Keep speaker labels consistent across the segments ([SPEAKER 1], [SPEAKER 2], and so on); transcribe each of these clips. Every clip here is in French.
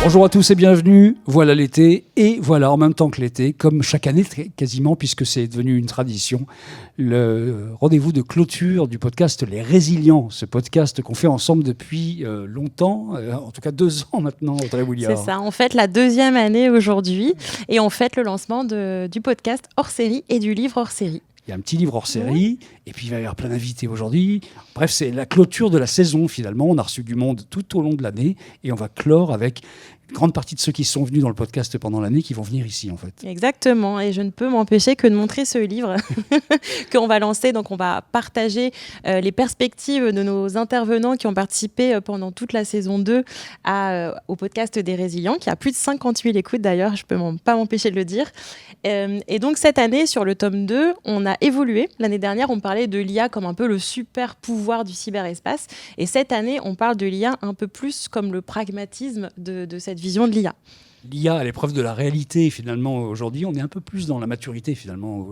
[SPEAKER 1] Bonjour à tous et bienvenue, voilà l'été, et voilà en même temps que l'été, comme chaque année quasiment, puisque c'est devenu une tradition, le rendez-vous de clôture du podcast Les Résilients, ce podcast qu'on fait ensemble depuis longtemps, en tout cas 2 ans maintenant, Audrey Bouliard.
[SPEAKER 2] C'est ça, on fête la 2e année aujourd'hui, et on fête le lancement du podcast hors série et du livre hors série.
[SPEAKER 1] Il y a un petit livre hors série, et puis il va y avoir plein d'invités aujourd'hui. Bref, c'est la clôture de la saison finalement. On a reçu du monde tout au long de l'année, et on va clore avec une grande partie de ceux qui sont venus dans le podcast pendant l'année qui vont venir ici en fait.
[SPEAKER 2] Exactement, et je ne peux m'empêcher que de montrer ce livre qu'on va lancer. Donc on va partager les perspectives de nos intervenants qui ont participé pendant toute la saison 2 au podcast des Résilients, qui a plus de 58 écoutes d'ailleurs, je ne peux pas m'empêcher de le dire. Et donc cette année, sur le tome 2, on a évolué. L'année dernière, on parlait de l'IA comme un peu le super pouvoir du cyberespace. Et cette année, on parle de l'IA un peu plus comme le pragmatisme de cette vision de l'IA.
[SPEAKER 1] L'IA à l'épreuve de la réalité, finalement, aujourd'hui, on est un peu plus dans la maturité, finalement,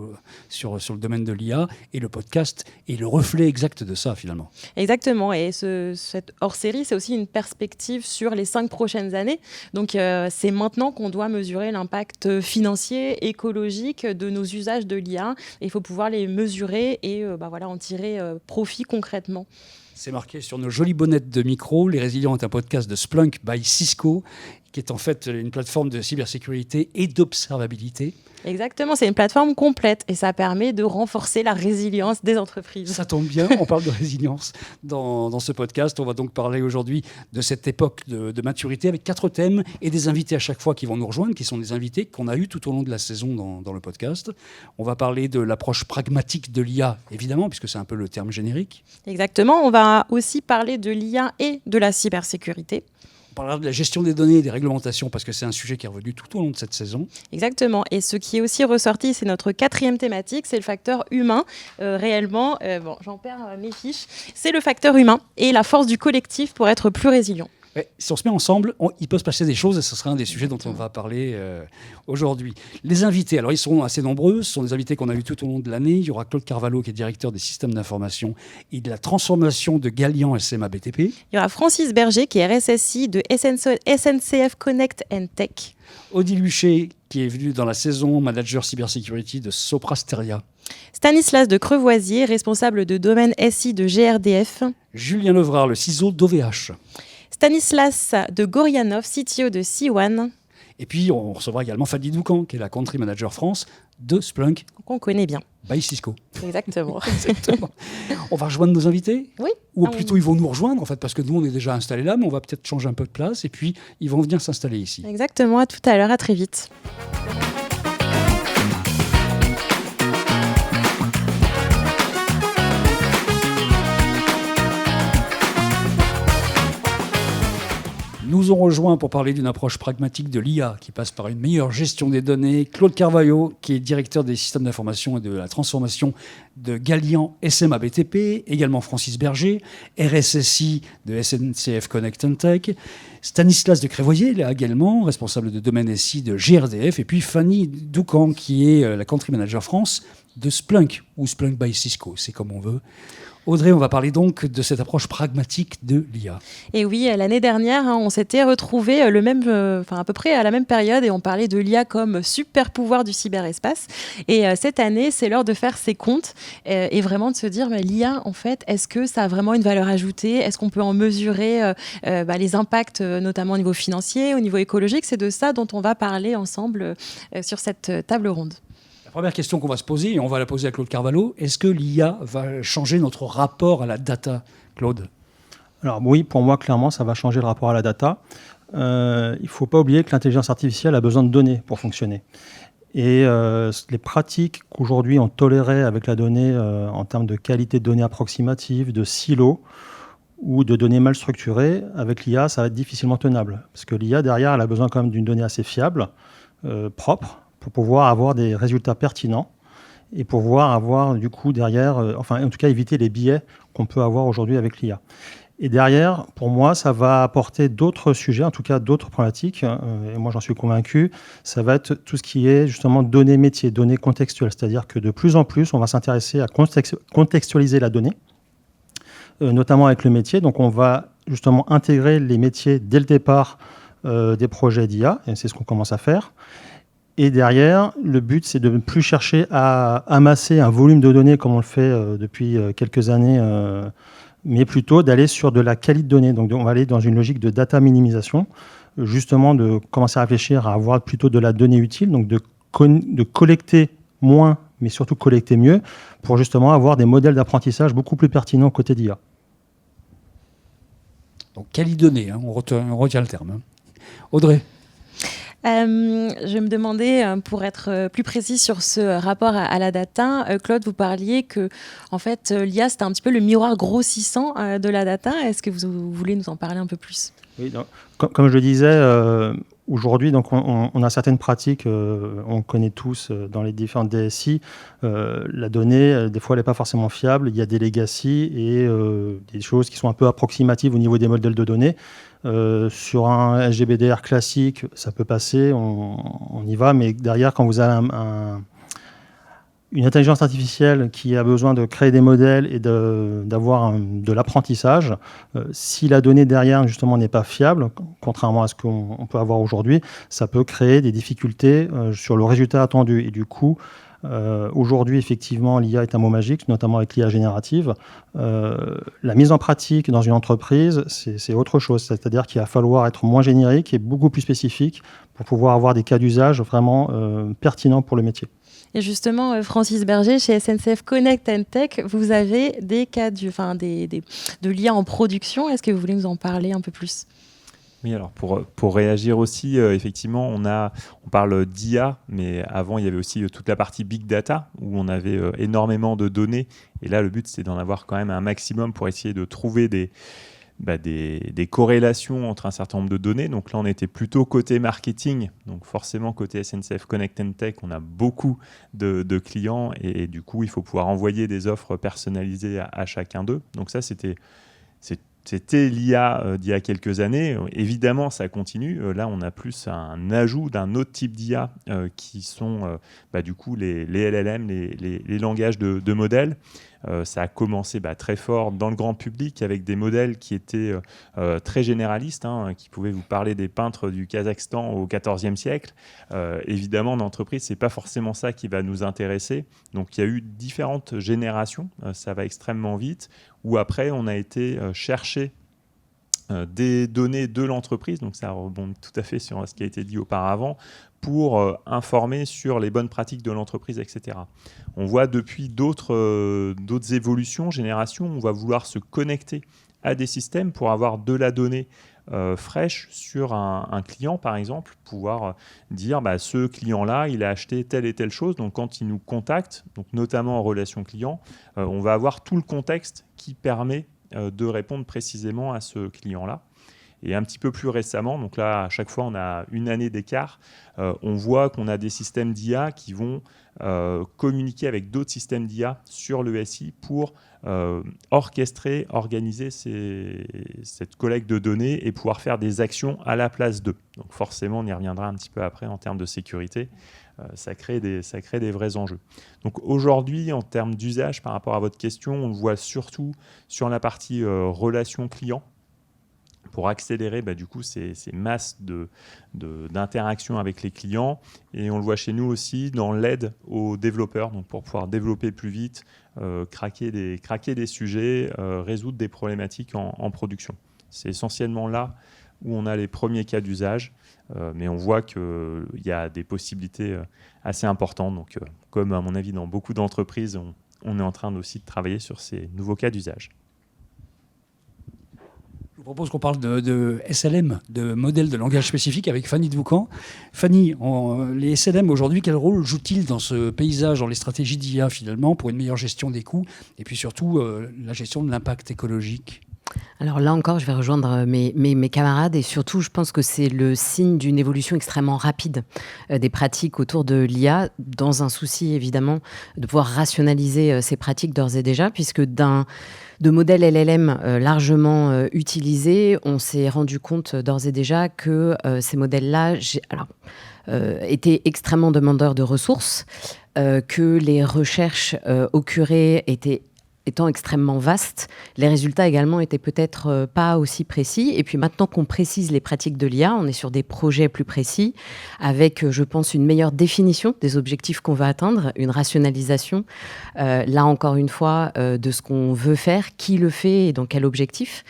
[SPEAKER 1] sur le domaine de l'IA, et le podcast est le reflet exact de ça, finalement.
[SPEAKER 2] Exactement, et cette hors-série, c'est aussi une perspective sur les 5 prochaines années. Donc, c'est maintenant qu'on doit mesurer l'impact financier, écologique de nos usages de l'IA. Il faut pouvoir les mesurer et en tirer profit concrètement.
[SPEAKER 1] C'est marqué sur nos jolies bonnettes de micro. Les Résilients est un podcast de Splunk by Cisco, qui est en fait une plateforme de cybersécurité et d'observabilité.
[SPEAKER 2] Exactement, c'est une plateforme complète et ça permet de renforcer la résilience des entreprises.
[SPEAKER 1] Ça tombe bien, on parle de résilience dans ce podcast. On va donc parler aujourd'hui de cette époque de maturité avec 4 thèmes et des invités à chaque fois qui vont nous rejoindre, qui sont des invités qu'on a eus tout au long de la saison dans le podcast. On va parler de l'approche pragmatique de l'IA, évidemment, puisque c'est un peu le terme générique.
[SPEAKER 2] Exactement, on va aussi parler de l'IA et de la cybersécurité.
[SPEAKER 1] On parlera de la gestion des données et des réglementations parce que c'est un sujet qui est revenu tout au long de cette saison.
[SPEAKER 2] Exactement. Et ce qui est aussi ressorti, c'est notre 4e thématique, c'est le facteur humain. Réellement, j'en perds mes fiches. C'est le facteur humain et la force du collectif pour être plus résilient.
[SPEAKER 1] Si on se met ensemble, il peut se passer des choses et ce sera un des sujets dont on va parler aujourd'hui. Les invités, alors ils seront assez nombreux, ce sont des invités qu'on a vus tout au long de l'année. Il y aura Claude Carvalho qui est directeur des systèmes d'information et de la transformation de Galian SMA BTP.
[SPEAKER 2] Il y aura Francis Berger qui est RSSI de SNCF Connect and Tech.
[SPEAKER 1] Odile Huchet qui est venu dans la saison manager cybersecurity de Soprasteria.
[SPEAKER 2] Stanislas de Crevoisier, responsable de domaine SI de GRDF.
[SPEAKER 1] Julien Levrard, le CISO d'OVH.
[SPEAKER 2] Stanislas de Gorianov, CTO de C1.
[SPEAKER 1] Et puis, on recevra également Fanny Doucan, qui est la Country Manager France de Splunk.
[SPEAKER 2] Qu'on connaît bien.
[SPEAKER 1] By Cisco.
[SPEAKER 2] Exactement.
[SPEAKER 1] Exactement. On va rejoindre nos invités ?
[SPEAKER 2] Oui.
[SPEAKER 1] Ou plutôt, ils vont nous rejoindre, en fait, parce que nous, on est déjà installés là, mais on va peut-être changer un peu de place, et puis, ils vont venir s'installer ici.
[SPEAKER 2] Exactement. À tout à l'heure. À très vite.
[SPEAKER 1] Nous ont rejoint pour parler d'une approche pragmatique de l'IA qui passe par une meilleure gestion des données. Claude Carvalho, qui est directeur des systèmes d'information et de la transformation de Galian SMA BTP. Également Francis Berger, RSSI de SNCF Connect and Tech. Stanislas de Crévoisier, là également, responsable de domaine SI de GRDF. Et puis Fanny Doucan, qui est la Country Manager France de Splunk, ou Splunk by Cisco, c'est comme on veut. Audrey, on va parler donc de cette approche pragmatique de l'IA.
[SPEAKER 2] Et oui, l'année dernière, on s'était retrouvés à peu près à la même période et on parlait de l'IA comme super pouvoir du cyberespace. Et cette année, c'est l'heure de faire ses comptes et vraiment de se dire, mais l'IA, en fait, est-ce que ça a vraiment une valeur ajoutée ? Est-ce qu'on peut en mesurer les impacts, notamment au niveau financier, au niveau écologique ? C'est de ça dont on va parler ensemble sur cette table ronde.
[SPEAKER 1] La première question qu'on va se poser, et on va la poser à Claude Carvalho, est-ce que l'IA va changer notre rapport à la data, Claude ?
[SPEAKER 3] Alors oui, pour moi, clairement, ça va changer le rapport à la data. Il ne faut pas oublier que l'intelligence artificielle a besoin de données pour fonctionner. Et les pratiques qu'aujourd'hui on tolérait avec la donnée en termes de qualité de données approximative, de silos ou de données mal structurées, avec l'IA, ça va être difficilement tenable. Parce que l'IA, derrière, elle a besoin quand même d'une donnée assez fiable, propre, pour pouvoir avoir des résultats pertinents et pouvoir avoir du coup derrière, en tout cas éviter les biais qu'on peut avoir aujourd'hui avec l'IA. Et derrière, pour moi, ça va apporter d'autres sujets, en tout cas d'autres problématiques, et moi j'en suis convaincu, ça va être tout ce qui est justement données métiers, données contextuelles, c'est-à-dire que de plus en plus, on va s'intéresser à contextualiser la donnée, notamment avec le métier, donc on va justement intégrer les métiers dès le départ des projets d'IA, et c'est ce qu'on commence à faire. Et derrière, le but, c'est de ne plus chercher à amasser un volume de données comme on le fait depuis quelques années, mais plutôt d'aller sur de la qualité de données. Donc, on va aller dans une logique de data minimisation, justement de commencer à réfléchir à avoir plutôt de la donnée utile, donc de collecter moins, mais surtout collecter mieux, pour justement avoir des modèles d'apprentissage beaucoup plus pertinents côté d'IA.
[SPEAKER 1] Donc, quali-données, on retient le terme. Hein. Audrey.
[SPEAKER 2] Je me demandais, pour être plus précis sur ce rapport à la data, Claude, vous parliez que en fait, l'IA, c'était un petit peu le miroir grossissant de la data. Est-ce que vous voulez nous en parler un peu plus ?
[SPEAKER 3] Oui, donc, comme je le disais, aujourd'hui, donc on a certaines pratiques, on connaît tous dans les différentes DSI. La donnée, des fois, elle n'est pas forcément fiable. Il y a des legacy et des choses qui sont un peu approximatives au niveau des modèles de données. Sur un SGBDR classique, ça peut passer, on y va, mais derrière, quand vous avez une intelligence artificielle qui a besoin de créer des modèles et d'avoir de l'apprentissage, si la donnée derrière, justement, n'est pas fiable, contrairement à ce qu'on peut avoir aujourd'hui, ça peut créer des difficultés sur le résultat attendu. Et du coup, aujourd'hui, effectivement, l'IA est un mot magique, notamment avec l'IA générative. La mise en pratique dans une entreprise, c'est autre chose. C'est-à-dire qu'il va falloir être moins générique et beaucoup plus spécifique pour pouvoir avoir des cas d'usage vraiment pertinents pour le métier.
[SPEAKER 2] Et justement, Francis Berger, chez SNCF Connect and Tech, vous avez des cas de l'IA en production. Est-ce que vous voulez nous en parler un peu plus ?
[SPEAKER 4] Oui, alors pour réagir aussi, effectivement, on parle d'IA, mais avant, il y avait aussi toute la partie Big Data, où on avait énormément de données. Et là, le but, c'est d'en avoir quand même un maximum pour essayer de trouver des corrélations entre un certain nombre de données. Donc là, on était plutôt côté marketing. Donc forcément, côté SNCF Connect and Tech, on a beaucoup de clients. Et du coup, il faut pouvoir envoyer des offres personnalisées à chacun d'eux. Donc ça, c'était l'IA d'il y a quelques années. Évidemment, ça continue. Là, on a plus un ajout d'un autre type d'IA qui sont du coup les LLM, les langages de modèles. Ça a commencé très fort dans le grand public avec des modèles qui étaient très généralistes, qui pouvaient vous parler des peintres du Kazakhstan au XIVe siècle. Évidemment, en entreprise, ce n'est pas forcément ça qui va nous intéresser. Donc, il y a eu différentes générations. Ça va extrêmement vite. Où après, on a été chercher des données de l'entreprise. Donc, ça rebondit tout à fait sur ce qui a été dit auparavant pour informer sur les bonnes pratiques de l'entreprise, etc. On voit depuis d'autres évolutions, générations, on va vouloir se connecter à des systèmes pour avoir de la donnée fraîche sur un client, par exemple, pouvoir dire ce client-là, il a acheté telle et telle chose. Donc, quand il nous contacte, donc notamment en relation client, on va avoir tout le contexte qui permet de répondre précisément à ce client-là. Et un petit peu plus récemment, donc là, à chaque fois, on a une année d'écart, on voit qu'on a des systèmes d'IA qui vont communiquer avec d'autres systèmes d'IA sur le SI pour orchestrer, organiser cette collecte de données et pouvoir faire des actions à la place d'eux. Donc forcément, on y reviendra un petit peu après en termes de sécurité. Ça crée des vrais enjeux. Donc aujourd'hui, en termes d'usage, par rapport à votre question, on le voit surtout sur la partie relation client, pour accélérer du coup ces masses d'interaction avec les clients. Et on le voit chez nous aussi dans l'aide aux développeurs, donc pour pouvoir développer plus vite, craquer des sujets, résoudre des problématiques en production. C'est essentiellement là où on a les premiers cas d'usage, mais on voit qu'il y a des possibilités assez importantes. Donc, comme à mon avis dans beaucoup d'entreprises, on est en train aussi de travailler sur ces nouveaux cas d'usage.
[SPEAKER 1] Je vous propose qu'on parle de SLM, de modèles de langage spécifique, avec Fanny Dvoucan. Fanny, les SLM aujourd'hui, quel rôle jouent-ils dans ce paysage, dans les stratégies d'IA finalement, pour une meilleure gestion des coûts et puis surtout la gestion de l'impact écologique ?
[SPEAKER 5] Alors là encore, je vais rejoindre mes camarades et surtout, je pense que c'est le signe d'une évolution extrêmement rapide des pratiques autour de l'IA, dans un souci évidemment de pouvoir rationaliser ces pratiques d'ores et déjà, puisque de modèles LLM largement utilisés, on s'est rendu compte d'ores et déjà que ces modèles-là étaient extrêmement demandeurs de ressources, que les recherches occurrées étaient étant extrêmement vaste, les résultats également étaient peut-être pas aussi précis. Et puis maintenant qu'on précise les pratiques de l'IA, on est sur des projets plus précis, avec, je pense, une meilleure définition des objectifs qu'on va atteindre, une rationalisation, là encore une fois, de ce qu'on veut faire, qui le fait et dans quel objectif.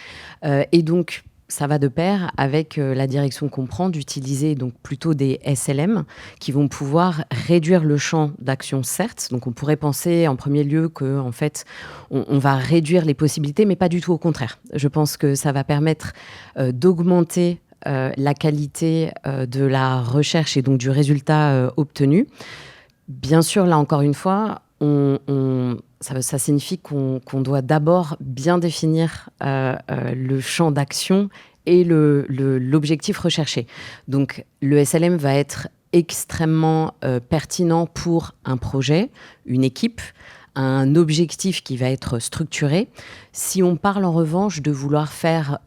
[SPEAKER 5] Et donc, ça va de pair avec la direction qu'on prend d'utiliser donc plutôt des SLM qui vont pouvoir réduire le champ d'action, certes. Donc on pourrait penser en premier lieu que en fait on va réduire les possibilités, mais pas du tout au contraire. Je pense que ça va permettre d'augmenter la qualité de la recherche et donc du résultat obtenu. Bien sûr, là encore une fois, ça signifie qu'on doit d'abord bien définir le champ d'action et l'objectif recherché. Donc, le SLM va être extrêmement pertinent pour un projet, une équipe, un objectif qui va être structuré. Si on parle en revanche de vouloir faire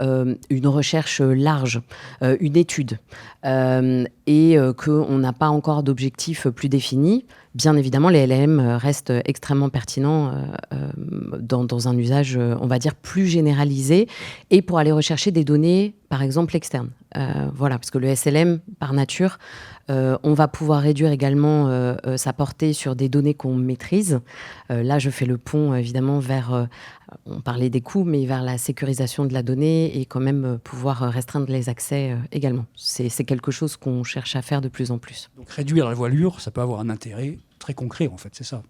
[SPEAKER 5] une recherche large, une étude, et qu'on n'a pas encore d'objectif plus défini, bien évidemment, les LLM restent extrêmement pertinents dans un usage, on va dire, plus généralisé, et pour aller rechercher des données, par exemple, externes. Voilà, parce que le SLM, par nature, on va pouvoir réduire également sa portée sur des données qu'on maîtrise. Là, je fais le pont, évidemment, vers, on parlait des coûts, mais vers la sécurisation de la donnée et quand même pouvoir restreindre les accès également. C'est quelque chose qu'on cherche à faire de plus en plus.
[SPEAKER 1] Donc réduire la voilure, ça peut avoir un intérêt très concret, en fait, c'est ça.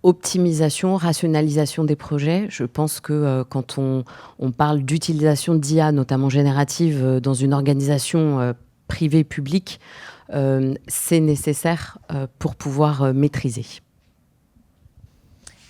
[SPEAKER 5] Optimisation, rationalisation des projets. Je pense que quand on parle d'utilisation d'IA, notamment générative, dans une organisation privée, publique, c'est nécessaire pour pouvoir maîtriser.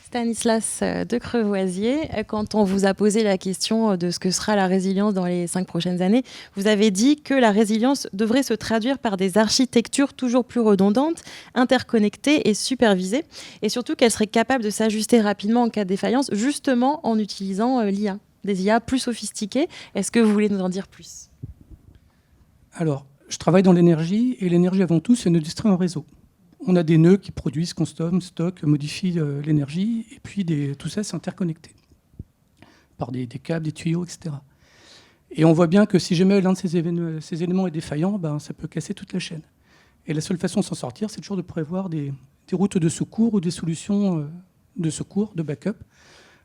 [SPEAKER 2] Stanislas de Crevoisier, quand on vous a posé la question de ce que sera la résilience dans les 5 prochaines années, vous avez dit que la résilience devrait se traduire par des architectures toujours plus redondantes, interconnectées et supervisées, et surtout qu'elle serait capable de s'ajuster rapidement en cas de défaillance, justement en utilisant l'IA, des IA plus sophistiquées. Est-ce que vous voulez nous en dire plus ?
[SPEAKER 6] Alors, je travaille dans l'énergie, et l'énergie avant tout, c'est une industrie en réseau. On a des nœuds qui produisent, consomment, stockent, modifient l'énergie, et puis tout ça, c'est interconnecté par des câbles, des tuyaux, etc. Et on voit bien que si jamais l'un de ces éléments est défaillant, ça peut casser toute la chaîne. Et la seule façon de s'en sortir, c'est toujours de prévoir des routes de secours ou des solutions de secours, de backup,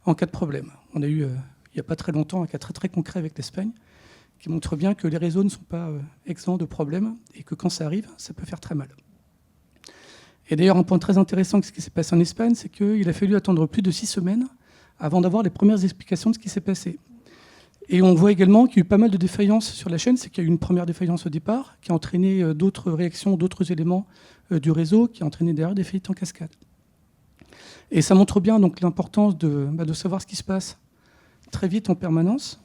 [SPEAKER 6] en cas de problème. On a eu, il n'y a pas très longtemps, un cas très, très concret avec l'Espagne, qui montre bien que les réseaux ne sont pas exempts de problèmes, et que quand ça arrive, ça peut faire très mal. Et d'ailleurs, un point très intéressant de ce qui s'est passé en Espagne, c'est qu'il a fallu attendre plus de 6 semaines avant d'avoir les premières explications de ce qui s'est passé. Et on voit également qu'il y a eu pas mal de défaillances sur la chaîne. C'est qu'il y a eu une première défaillance au départ, qui a entraîné d'autres réactions, d'autres éléments du réseau, qui a entraîné derrière des faillites en cascade. Et ça montre bien donc l'importance de savoir ce qui se passe très vite en permanence,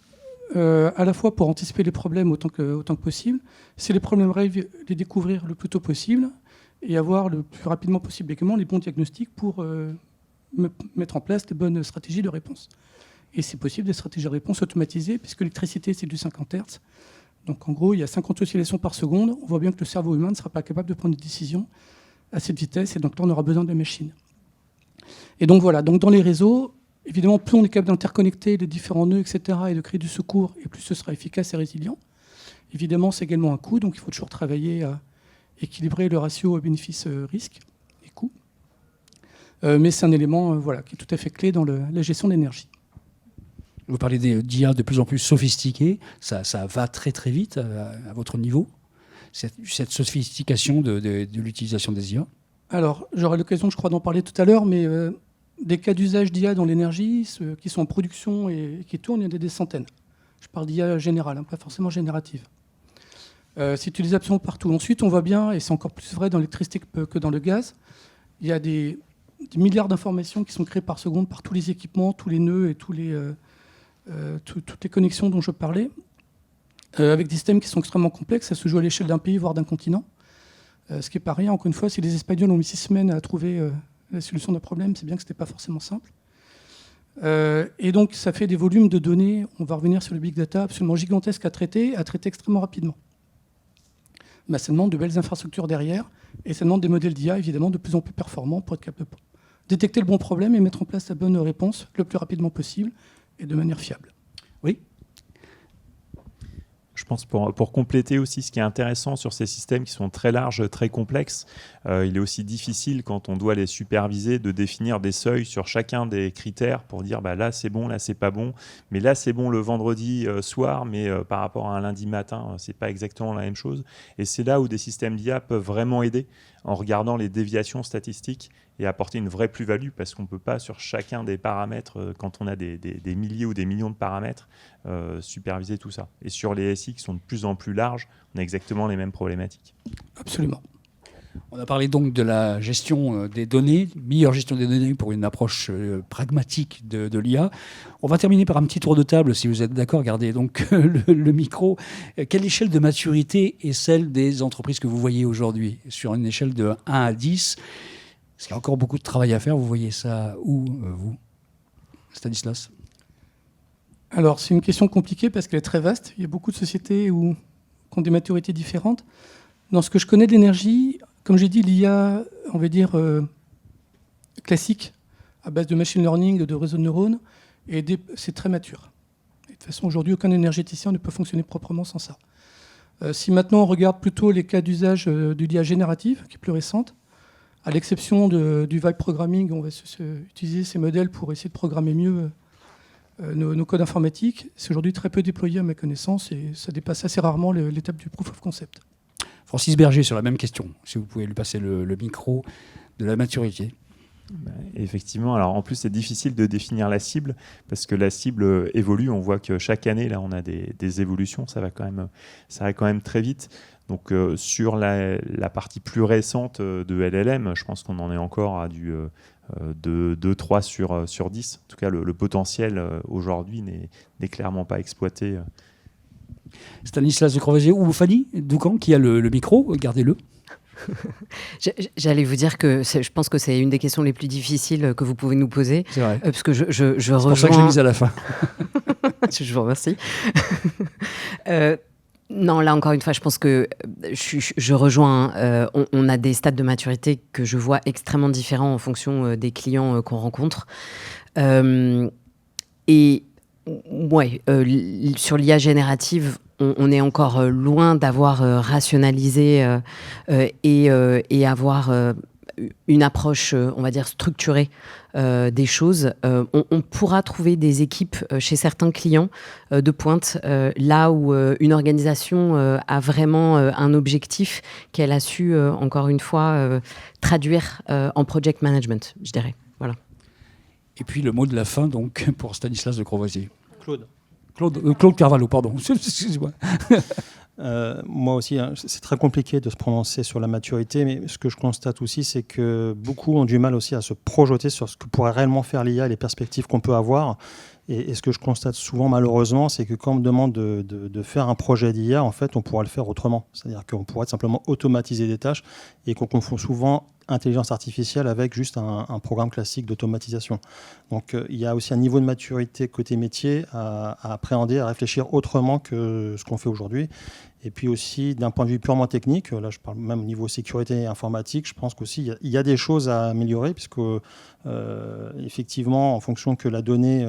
[SPEAKER 6] à la fois pour anticiper les problèmes autant que possible. Si les problèmes arrivent, les découvrir le plus tôt possible, et avoir le plus rapidement possible également les bons diagnostics pour mettre en place les bonnes stratégies de réponse. Et c'est possible des stratégies de réponse automatisées, puisque l'électricité, c'est du 50 Hz. Donc en gros, il y a 50 oscillations par seconde. On voit bien que le cerveau humain ne sera pas capable de prendre des décisions à cette vitesse, et donc là, on aura besoin de machines. Et donc voilà, donc dans les réseaux, évidemment, plus on est capable d'interconnecter les différents nœuds, etc., et de créer du secours, et plus ce sera efficace et résilient. Évidemment, c'est également un coût, donc il faut toujours travailler à équilibrer le ratio bénéfice-risque et coût. Mais c'est un élément qui est tout à fait clé dans la gestion de l'énergie.
[SPEAKER 1] Vous parlez d'IA de plus en plus sophistiquées, ça va très très vite à votre niveau, cette sophistication de l'utilisation des IA.
[SPEAKER 6] Alors, j'aurai l'occasion, je crois, d'en parler tout à l'heure, mais des cas d'usage d'IA dans l'énergie, ceux qui sont en production et qui tournent, il y en a des centaines. Je parle d'IA générale, pas forcément générative. C'est utilisé absolument partout. Ensuite, on voit bien, et c'est encore plus vrai dans l'électricité que dans le gaz, il y a des milliards d'informations qui sont créées par seconde par tous les équipements, tous les nœuds et toutes les connexions dont je parlais, avec des systèmes qui sont extrêmement complexes. Ça se joue à l'échelle d'un pays, voire d'un continent. Ce qui n'est pas rien. Encore une fois, si les Espagnols ont mis 6 semaines à trouver la solution d'un problème, c'est bien que ce n'était pas forcément simple. Et donc, ça fait des volumes de données, on va revenir sur le big data, absolument gigantesques à traiter extrêmement rapidement. Ça demande de belles infrastructures derrière, et ça demande des modèles d'IA, évidemment, de plus en plus performants pour être capable détecter le bon problème et mettre en place la bonne réponse le plus rapidement possible et de manière fiable.
[SPEAKER 1] Oui.
[SPEAKER 4] Je pense pour compléter aussi, ce qui est intéressant sur ces systèmes qui sont très larges, très complexes, il est aussi difficile quand on doit les superviser de définir des seuils sur chacun des critères pour dire là c'est bon, là c'est pas bon, mais là c'est bon le vendredi soir, mais par rapport à un lundi matin, c'est pas exactement la même chose. Et c'est là où des systèmes d'IA peuvent vraiment aider en regardant les déviations statistiques et apporter une vraie plus-value, parce qu'on ne peut pas sur chacun des paramètres, quand on a des milliers ou des millions de paramètres, superviser tout ça. Et sur les SI qui sont de plus en plus larges, on a exactement les mêmes problématiques.
[SPEAKER 6] Absolument.
[SPEAKER 1] On a parlé donc de la gestion des données, meilleure gestion des données pour une approche pragmatique de l'IA. On va terminer par un petit tour de table, si vous êtes d'accord. Gardez donc le micro. Quelle échelle de maturité est celle des entreprises que vous voyez aujourd'hui? Sur une échelle de 1 à 10, est-ce qu'il y a encore beaucoup de travail à faire? Vous voyez ça où, vous, Stanislas?
[SPEAKER 6] Alors, c'est une question compliquée parce qu'elle est très vaste. Il y a beaucoup de sociétés qui ont des maturités différentes. Dans ce que je connais de l'énergie, comme j'ai dit, l'IA, on va dire, classique, à base de machine learning, de réseaux de neurones, et c'est très mature. Et de toute façon, aujourd'hui, aucun énergéticien ne peut fonctionner proprement sans ça. Si maintenant on regarde plutôt les cas d'usage de l'IA générative, qui est plus récente, à l'exception du vibe programming, on va utiliser ces modèles pour essayer de programmer mieux nos codes informatiques. C'est aujourd'hui très peu déployé à ma connaissance et ça dépasse assez rarement l'étape du proof of concept.
[SPEAKER 1] Francis Berger, sur la même question, si vous pouvez lui passer le micro de la maturité.
[SPEAKER 4] Effectivement, alors en plus c'est difficile de définir la cible parce que la cible évolue. On voit que chaque année là on a des évolutions, ça va quand même très vite. Donc sur la partie plus récente de LLM, je pense qu'on en est encore à du 2-3 sur 10. En tout cas, le potentiel aujourd'hui n'est clairement pas exploité.
[SPEAKER 1] Stanislas de Croisier ou Fanny Doucan qui a le micro, gardez-le.
[SPEAKER 5] J'allais vous dire que je pense que c'est une des questions les plus difficiles que vous pouvez nous poser.
[SPEAKER 1] C'est vrai.
[SPEAKER 5] Parce que je
[SPEAKER 1] c'est
[SPEAKER 5] rejoins...
[SPEAKER 1] pour ça que j'ai mis à la fin.
[SPEAKER 5] Je vous remercie. Non, là encore une fois, je pense que je rejoins. On a des stades de maturité que je vois extrêmement différents en fonction des clients qu'on rencontre. Et ouais, sur l'IA générative, on est encore loin d'avoir rationalisé et avoir une approche, on va dire, structurée des choses. On pourra trouver des équipes chez certains clients de pointe, là où une organisation a vraiment un objectif qu'elle a su, encore une fois, traduire en project management, je dirais. Voilà.
[SPEAKER 1] Et puis le mot de la fin, donc, pour Stanislas de Croisier.
[SPEAKER 3] Claude
[SPEAKER 1] Carvalho, pardon. Excusez-moi.
[SPEAKER 3] Moi aussi, hein, c'est très compliqué de se prononcer sur la maturité, mais ce que je constate aussi, c'est que beaucoup ont du mal aussi à se projeter sur ce que pourrait réellement faire l'IA et les perspectives qu'on peut avoir. Et ce que je constate souvent, malheureusement, c'est que quand on me demande de faire un projet d'IA, en fait, on pourra le faire autrement. C'est-à-dire qu'on pourrait simplement automatiser des tâches et qu'on confond souvent intelligence artificielle avec juste un programme classique d'automatisation. Donc, il y a aussi un niveau de maturité côté métier à appréhender, à réfléchir autrement que ce qu'on fait aujourd'hui. Et puis aussi, d'un point de vue purement technique, là je parle même au niveau sécurité informatique, je pense qu'aussi il y a des choses à améliorer, puisque effectivement, en fonction que la donnée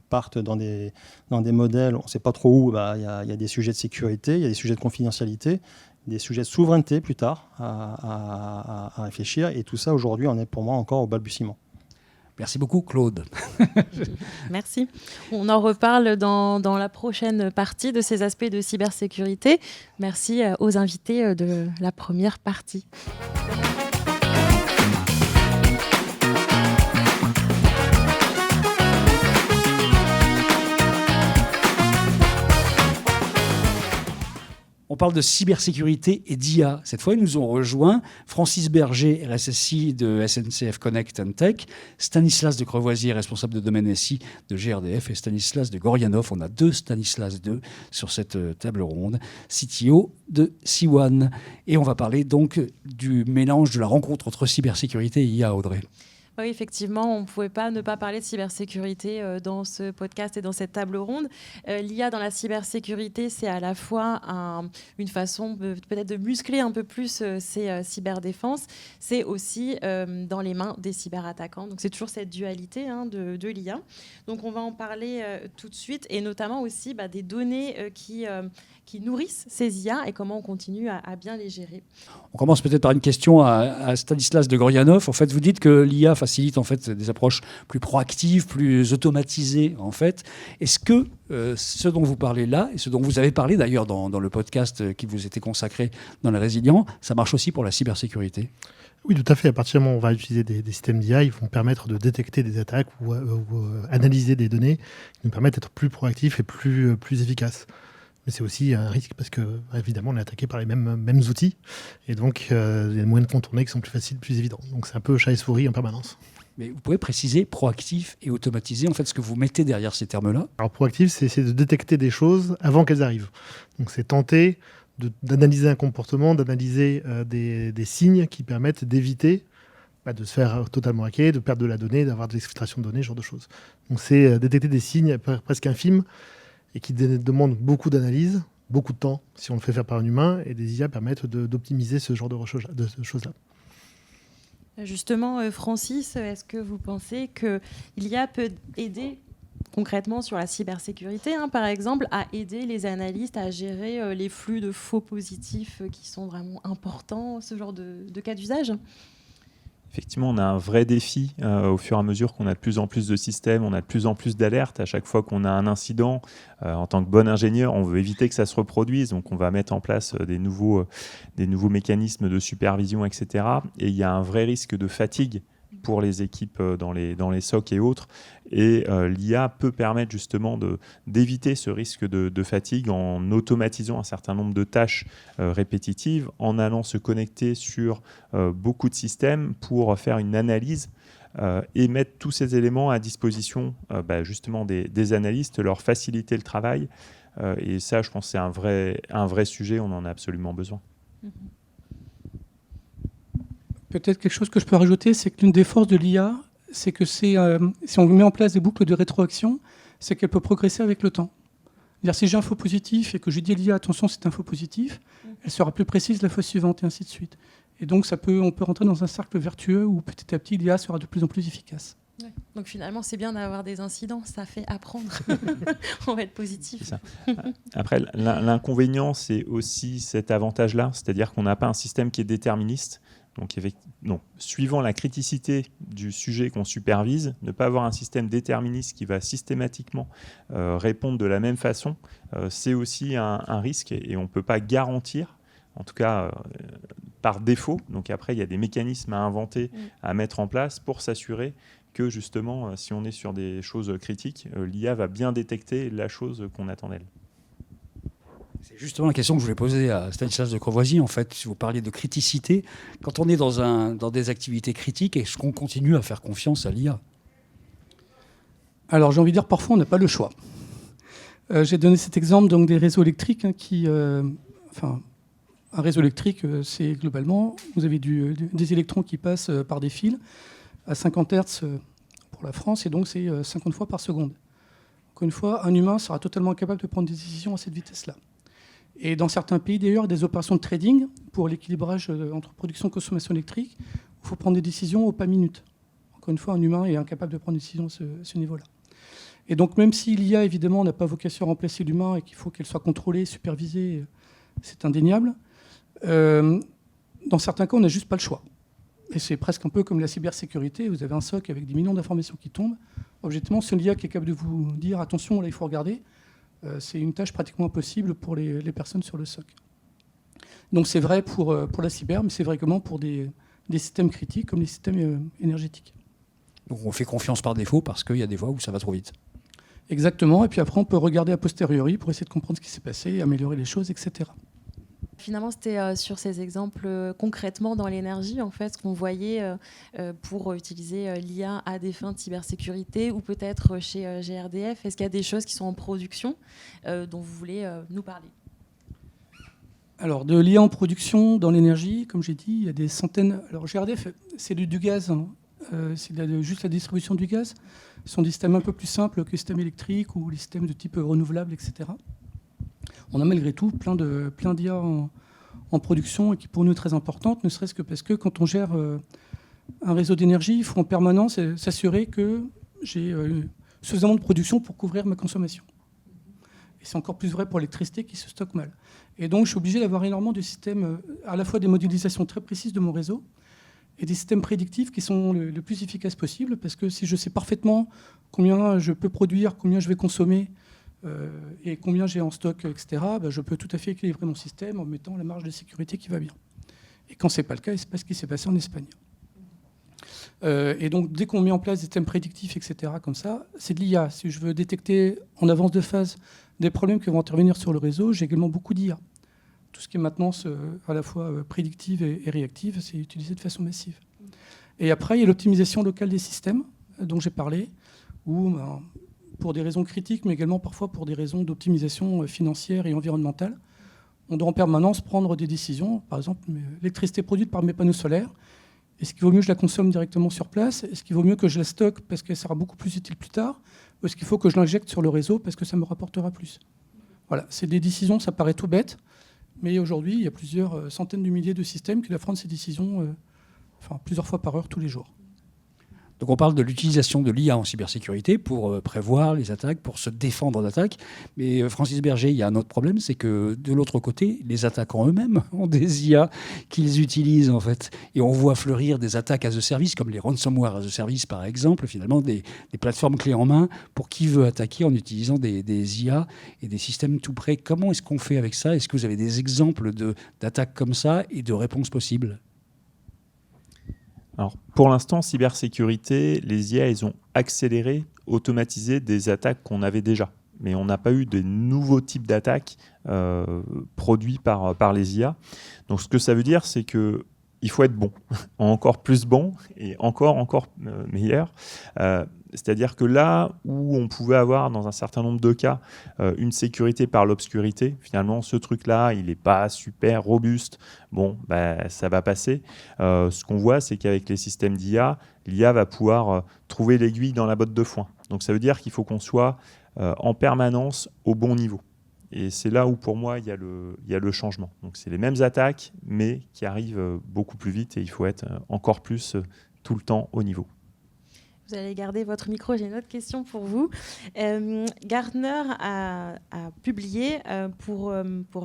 [SPEAKER 3] parte dans des modèles, on ne sait pas trop où, il y a des sujets de sécurité, il y a des sujets de confidentialité, des sujets de souveraineté plus tard à réfléchir. Et tout ça, aujourd'hui, on est pour moi encore au balbutiement.
[SPEAKER 1] Merci beaucoup, Claude.
[SPEAKER 2] Merci. On en reparle dans la prochaine partie de ces aspects de cybersécurité. Merci aux invités de la première partie.
[SPEAKER 1] On parle de cybersécurité et d'IA. Cette fois, ils nous ont rejoint Francis Berger, RSSI de SNCF Connect and Tech, Stanislas de Croisier, responsable de domaine SI de GRDF, et Stanislas de Gorianov. On a deux Stanislas 2 sur cette table ronde, CTO de C1. Et on va parler donc du mélange, de la rencontre entre cybersécurité et IA, Audrey.
[SPEAKER 2] Oui, effectivement, on ne pouvait pas ne pas parler de cybersécurité dans ce podcast et dans cette table ronde. L'IA dans la cybersécurité, c'est à la fois une façon peut-être de muscler un peu plus ces cyberdéfenses. C'est aussi dans les mains des cyberattaquants. Donc c'est toujours cette dualité de l'IA. Donc on va en parler tout de suite, et notamment aussi des données qui nourrissent ces IA et comment on continue à bien les gérer.
[SPEAKER 1] On commence peut-être par une question à Stanislas de Gorianov. En fait, vous dites que l'IA facilite en fait des approches plus proactives, plus automatisées. En fait, est-ce que ce dont vous parlez là et ce dont vous avez parlé d'ailleurs dans le podcast qui vous était consacré dans les résilients, ça marche aussi pour la cybersécurité?
[SPEAKER 7] Oui, tout à fait. À partir du moment où on va utiliser des systèmes d'IA, ils vont permettre de détecter des attaques ou analyser des données qui nous permettent d'être plus proactifs et plus efficaces. Mais c'est aussi un risque parce que, évidemment, on est attaqué par les mêmes outils. Et donc, il y a des moyens de contourner qui sont plus faciles, plus évidents. Donc, c'est un peu chat et souris en permanence.
[SPEAKER 1] Mais vous pouvez préciser proactif et automatisé, en fait, ce que vous mettez derrière ces termes-là?
[SPEAKER 7] Alors, proactif, c'est de détecter des choses avant qu'elles arrivent. Donc, c'est tenter d'analyser un comportement, d'analyser des signes qui permettent d'éviter de se faire totalement hacker, de perdre de la donnée, d'avoir de l'exfiltration de données, ce genre de choses. Donc, c'est détecter des signes presque infimes et qui demandent beaucoup d'analyse, beaucoup de temps, si on le fait faire par un humain, et des IA permettent d'optimiser ce genre de choses-là.
[SPEAKER 2] Justement, Francis, est-ce que vous pensez que l'IA peut aider concrètement sur la cybersécurité, par exemple, à aider les analystes à gérer les flux de faux positifs qui sont vraiment importants, ce genre de cas d'usage?
[SPEAKER 4] Effectivement, on a un vrai défi au fur et à mesure qu'on a de plus en plus de systèmes, on a de plus en plus d'alertes. À chaque fois qu'on a un incident, en tant que bon ingénieur, on veut éviter que ça se reproduise. Donc, on va mettre en place des nouveaux mécanismes de supervision, etc. Et il y a un vrai risque de fatigue pour les équipes dans les SOC et autres. Et l'IA peut permettre justement d'éviter ce risque de fatigue en automatisant un certain nombre de tâches répétitives, en allant se connecter sur beaucoup de systèmes pour faire une analyse et mettre tous ces éléments à disposition justement des analystes, leur faciliter le travail. Et ça, je pense que c'est un vrai sujet, on en a absolument besoin.
[SPEAKER 6] Peut-être quelque chose que je peux rajouter, c'est que l'une des forces de l'IA, c'est que si on met en place des boucles de rétroaction, c'est qu'elle peut progresser avec le temps. C'est-à-dire, si j'ai un faux positif et que je dis à l'IA, attention, c'est un faux positif, elle sera plus précise la fois suivante et ainsi de suite. Et donc, on peut rentrer dans un cercle vertueux où petit à petit, l'IA sera de plus en plus efficace.
[SPEAKER 2] Ouais. Donc finalement, c'est bien d'avoir des incidents, ça fait apprendre. On va être positif.
[SPEAKER 4] C'est ça. Après, l'inconvénient, c'est aussi cet avantage-là, c'est-à-dire qu'on n'a pas un système qui est déterministe. Donc, suivant la criticité du sujet qu'on supervise, ne pas avoir un système déterministe qui va systématiquement répondre de la même façon, c'est aussi un risque et on ne peut pas garantir, en tout cas par défaut. Donc après, il y a des mécanismes à inventer, à mettre en place pour s'assurer que justement, si on est sur des choses critiques, l'IA va bien détecter la chose qu'on attend d'elle.
[SPEAKER 1] C'est justement la question que je voulais poser à Stanislas de Courvoisier. En fait, si vous parliez de criticité, quand on est dans des activités critiques, est-ce qu'on continue à faire confiance à l'IA?
[SPEAKER 6] Alors, j'ai envie de dire, parfois, on n'a pas le choix. J'ai donné cet exemple donc, des réseaux électriques un réseau électrique, c'est globalement, vous avez des électrons qui passent par des fils à 50 Hz pour la France, et donc c'est 50 fois par seconde. Encore une fois, un humain sera totalement incapable de prendre des décisions à cette vitesse-là. Et dans certains pays, d'ailleurs, des opérations de trading pour l'équilibrage entre production et consommation électrique, il faut prendre des décisions au pas minute. Encore une fois, un humain est incapable de prendre des décisions à ce niveau-là. Et donc, même si l'IA, évidemment, n'a pas vocation à remplacer l'humain et qu'il faut qu'elle soit contrôlée, supervisée, c'est indéniable, dans certains cas, on n'a juste pas le choix. Et c'est presque un peu comme la cybersécurité. Vous avez un SOC avec des millions d'informations qui tombent. Objectivement, c'est l'IA qui est capable de vous dire « attention, là, il faut regarder ». C'est une tâche pratiquement impossible pour les personnes sur le SOC. Donc c'est vrai pour la cyber, mais c'est vrai également pour des systèmes critiques comme les systèmes énergétiques.
[SPEAKER 1] Donc on fait confiance par défaut parce qu'il y a des fois où ça va trop vite.
[SPEAKER 6] Exactement, et puis après on peut regarder a posteriori pour essayer de comprendre ce qui s'est passé, améliorer les choses, etc.
[SPEAKER 2] Finalement, c'était sur ces exemples concrètement dans l'énergie, en fait, ce qu'on voyait pour utiliser l'IA à des fins de cybersécurité ou peut-être chez GRDF. Est-ce qu'il y a des choses qui sont en production dont vous voulez nous parler?
[SPEAKER 6] Alors, de l'IA en production dans l'énergie, comme j'ai dit, il y a des centaines. Alors, GRDF, c'est du gaz. juste la distribution du gaz. Ce sont des systèmes un peu plus simples que les systèmes électriques ou les systèmes de type renouvelable, etc. On a malgré tout plein d'IA en production et qui pour nous est très importante, ne serait-ce que parce que quand on gère un réseau d'énergie, il faut en permanence s'assurer que j'ai suffisamment de production pour couvrir ma consommation. Et c'est encore plus vrai pour l'électricité qui se stocke mal. Et donc je suis obligé d'avoir énormément de systèmes, à la fois des modélisations très précises de mon réseau et des systèmes prédictifs qui sont le plus efficaces possible, parce que si je sais parfaitement combien je peux produire, combien je vais consommer, et combien j'ai en stock, etc., je peux tout à fait équilibrer mon système en mettant la marge de sécurité qui va bien. Et quand ce n'est pas le cas, c'est pas ce qui s'est passé en Espagne. Et donc, dès qu'on met en place des systèmes prédictifs, etc., comme ça, c'est de l'IA. Si je veux détecter en avance de phase des problèmes qui vont intervenir sur le réseau, j'ai également beaucoup d'IA. Tout ce qui est maintenance à la fois prédictive et réactive, c'est utilisé de façon massive. Et après, il y a l'optimisation locale des systèmes, dont j'ai parlé, où, pour des raisons critiques, mais également parfois pour des raisons d'optimisation financière et environnementale, on doit en permanence prendre des décisions. Par exemple, l'électricité produite par mes panneaux solaires, est-ce qu'il vaut mieux que je la consomme directement sur place? Est-ce qu'il vaut mieux que je la stocke parce qu'elle sera beaucoup plus utile plus tard? Ou est-ce qu'il faut que je l'injecte sur le réseau parce que ça me rapportera plus? Voilà, c'est des décisions, ça paraît tout bête, mais aujourd'hui, il y a plusieurs centaines de milliers de systèmes qui doivent prendre ces décisions plusieurs fois par heure, tous les jours.
[SPEAKER 1] Donc on parle de l'utilisation de l'IA en cybersécurité pour prévoir les attaques, pour se défendre d'attaques. Mais Francis Berger, il y a un autre problème, c'est que de l'autre côté, les attaquants eux-mêmes ont des IA qu'ils utilisent en fait. Et on voit fleurir des attaques as a service, comme les ransomware as a service par exemple, finalement des plateformes clés en main pour qui veut attaquer en utilisant des IA et des systèmes tout prêts. Comment est-ce qu'on fait avec ça? Est-ce que vous avez des exemples d'attaques comme ça et de réponses possibles?
[SPEAKER 4] Alors, pour l'instant, cybersécurité, les IA, ils ont accéléré, automatisé des attaques qu'on avait déjà. Mais on n'a pas eu de nouveaux types d'attaques produits par les IA. Donc, ce que ça veut dire, c'est qu'il faut être bon, encore plus bon et encore meilleur. C'est-à-dire que là où on pouvait avoir, dans un certain nombre de cas, une sécurité par l'obscurité, finalement, ce truc-là, il n'est pas super robuste. Bon, ça va passer. Ce qu'on voit, c'est qu'avec les systèmes d'IA, l'IA va pouvoir trouver l'aiguille dans la botte de foin. Donc, ça veut dire qu'il faut qu'on soit en permanence au bon niveau. Et c'est là où, pour moi, il y a le changement. Donc, c'est les mêmes attaques, mais qui arrivent beaucoup plus vite et il faut être encore plus tout le temps au niveau.
[SPEAKER 2] Vous allez garder votre micro. J'ai une autre question pour vous. Gartner a publié pour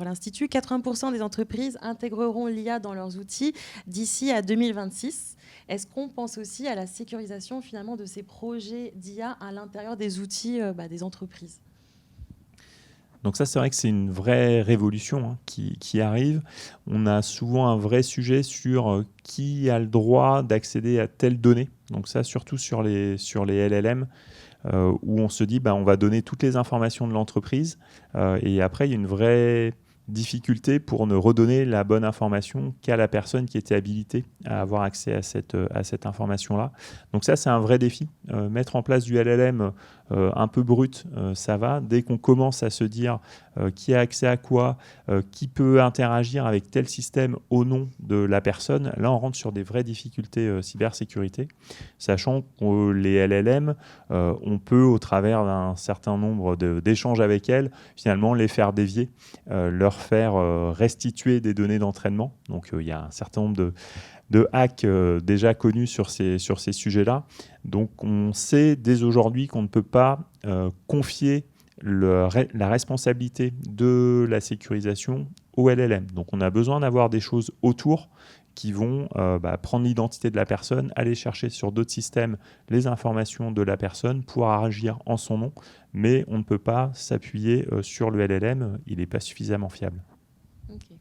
[SPEAKER 2] l'Institut, 80% des entreprises intégreront l'IA dans leurs outils d'ici à 2026. Est-ce qu'on pense aussi à la sécurisation finalement de ces projets d'IA à l'intérieur des outils des entreprises?
[SPEAKER 4] Donc ça, c'est vrai que c'est une vraie révolution qui arrive. On a souvent un vrai sujet sur qui a le droit d'accéder à telle donnée. Donc ça, surtout sur les LLM, où on se dit on va donner toutes les informations de l'entreprise. Et après, il y a une vraie difficulté pour ne redonner la bonne information qu'à la personne qui était habilitée à avoir accès à cette information-là. Donc ça, c'est un vrai défi. Mettre en place du LLM un peu brut, ça va. Dès qu'on commence à se dire qui a accès à quoi, qui peut interagir avec tel système au nom de la personne, là, on rentre sur des vraies difficultés cybersécurité, sachant que les LLM, on peut, au travers d'un certain nombre d'échanges avec elles, finalement les faire dévier, leur faire restituer des données d'entraînement. Donc, il y a un certain nombre de hacks déjà connus sur ces sujets-là. Donc, on sait dès aujourd'hui qu'on ne peut pas confier la responsabilité de la sécurisation au LLM. Donc, on a besoin d'avoir des choses autour qui vont prendre l'identité de la personne, aller chercher sur d'autres systèmes les informations de la personne pour agir en son nom, mais on ne peut pas s'appuyer sur le LLM, il n'est pas suffisamment fiable.
[SPEAKER 2] Okay.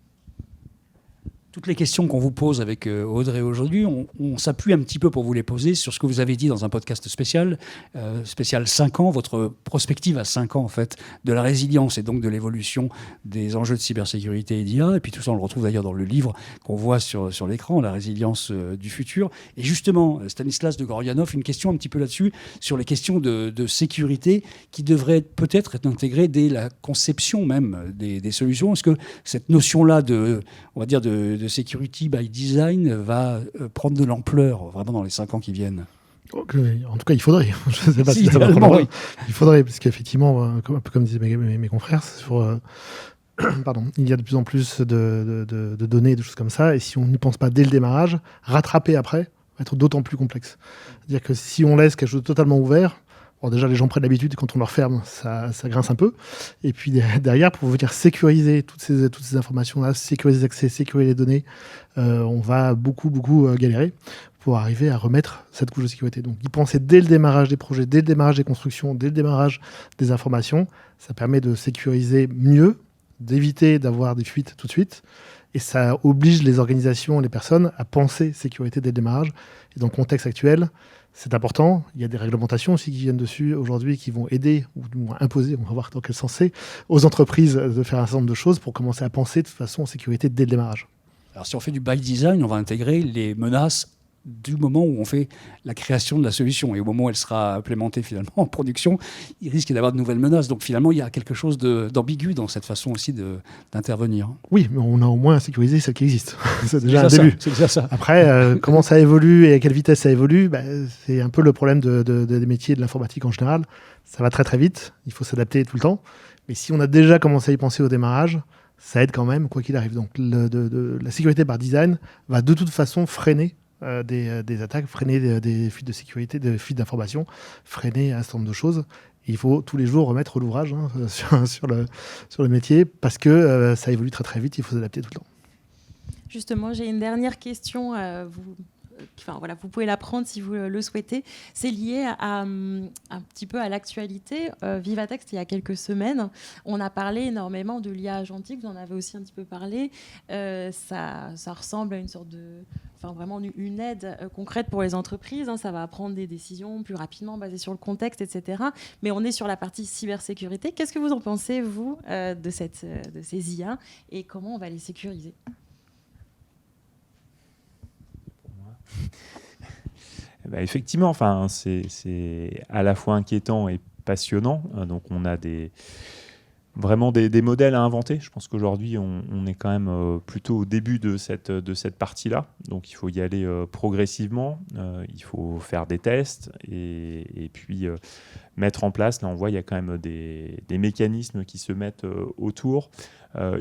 [SPEAKER 1] Toutes les questions qu'on vous pose avec Audrey aujourd'hui, on s'appuie un petit peu pour vous les poser sur ce que vous avez dit dans un podcast spécial 5 ans, votre prospective à 5 ans en fait, de la résilience et donc de l'évolution des enjeux de cybersécurité et d'IA. Et puis tout ça, on le retrouve d'ailleurs dans le livre qu'on voit sur l'écran, La résilience du futur. Et justement, Stanislas de Gorjanov, une question un petit peu là-dessus, sur les questions de sécurité qui devraient peut-être être intégrées dès la conception même des solutions. Est-ce que cette notion-là on va dire de de security by design va prendre de l'ampleur vraiment dans les 5 ans qui viennent?
[SPEAKER 7] En tout cas, il faudrait. Je ne sais pas
[SPEAKER 1] Si,
[SPEAKER 7] si ça va
[SPEAKER 1] idéalement,
[SPEAKER 7] prendre.
[SPEAKER 1] oui.
[SPEAKER 7] Il faudrait, parce qu'effectivement, un peu comme disaient mes confrères, il y a de plus en plus de données, de choses comme ça, et si on n'y pense pas dès le démarrage, rattraper après va être d'autant plus complexe. C'est-à-dire que si on laisse quelque chose de totalement ouvert, bon, déjà les gens prennent l'habitude, quand on leur ferme, ça grince un peu, et puis derrière, pour venir sécuriser toutes ces informations-là, sécuriser les accès, sécuriser les données, on va beaucoup galérer pour arriver à remettre cette couche de sécurité. Donc y penser dès le démarrage des projets, dès le démarrage des constructions, dès le démarrage des informations, ça permet de sécuriser mieux, d'éviter d'avoir des fuites tout de suite, et ça oblige les organisations, les personnes à penser sécurité dès le démarrage. Et dans le contexte actuel, c'est important. Il y a des réglementations aussi qui viennent dessus aujourd'hui qui vont aider, ou du moins imposer, on va voir dans quel sens c'est, aux entreprises de faire un certain nombre de choses pour commencer à penser de toute façon en sécurité dès le démarrage.
[SPEAKER 1] Alors si on fait du by design, on va intégrer les menaces du moment où on fait la création de la solution. Et au moment où elle sera implémentée finalement en production, il risque d'avoir de nouvelles menaces. Donc finalement, il y a quelque chose d'ambigu dans cette façon aussi d'intervenir.
[SPEAKER 7] Oui, mais on a au moins sécurisé celle qui existe. C'est déjà un début.
[SPEAKER 1] C'est déjà ça.
[SPEAKER 7] Après, comment ça évolue et à quelle vitesse ça évolue, c'est un peu le problème des métiers de l'informatique en général. Ça va très très vite, il faut s'adapter tout le temps. Mais si on a déjà commencé à y penser au démarrage, ça aide quand même, quoi qu'il arrive. Donc la sécurité par design va de toute façon freiner des attaques, freiner des fuites de sécurité, des fuites d'informations, freiner un certain nombre de choses. Et il faut tous les jours remettre l'ouvrage sur le métier parce que ça évolue très très vite, il faut s'adapter tout le temps.
[SPEAKER 2] Justement, j'ai une dernière question. Vous pouvez la prendre si vous le souhaitez. C'est lié un petit peu à l'actualité. Vivatext, il y a quelques semaines, on a parlé énormément de l'IA agentique. Vous en avez aussi un petit peu parlé. Ça ressemble à une sorte vraiment une aide concrète pour les entreprises. Ça va prendre des décisions plus rapidement basées sur le contexte, etc. Mais on est sur la partie cybersécurité. Qu'est-ce que vous en pensez, vous, de ces IA et comment on va les sécuriser ?
[SPEAKER 4] Effectivement, c'est à la fois inquiétant et passionnant. Donc on a vraiment des modèles à inventer. Je pense qu'aujourd'hui, on est quand même plutôt au début de cette partie-là. Donc il faut y aller progressivement. Il faut faire des tests et puis mettre en place. Là, on voit il y a quand même des mécanismes qui se mettent autour.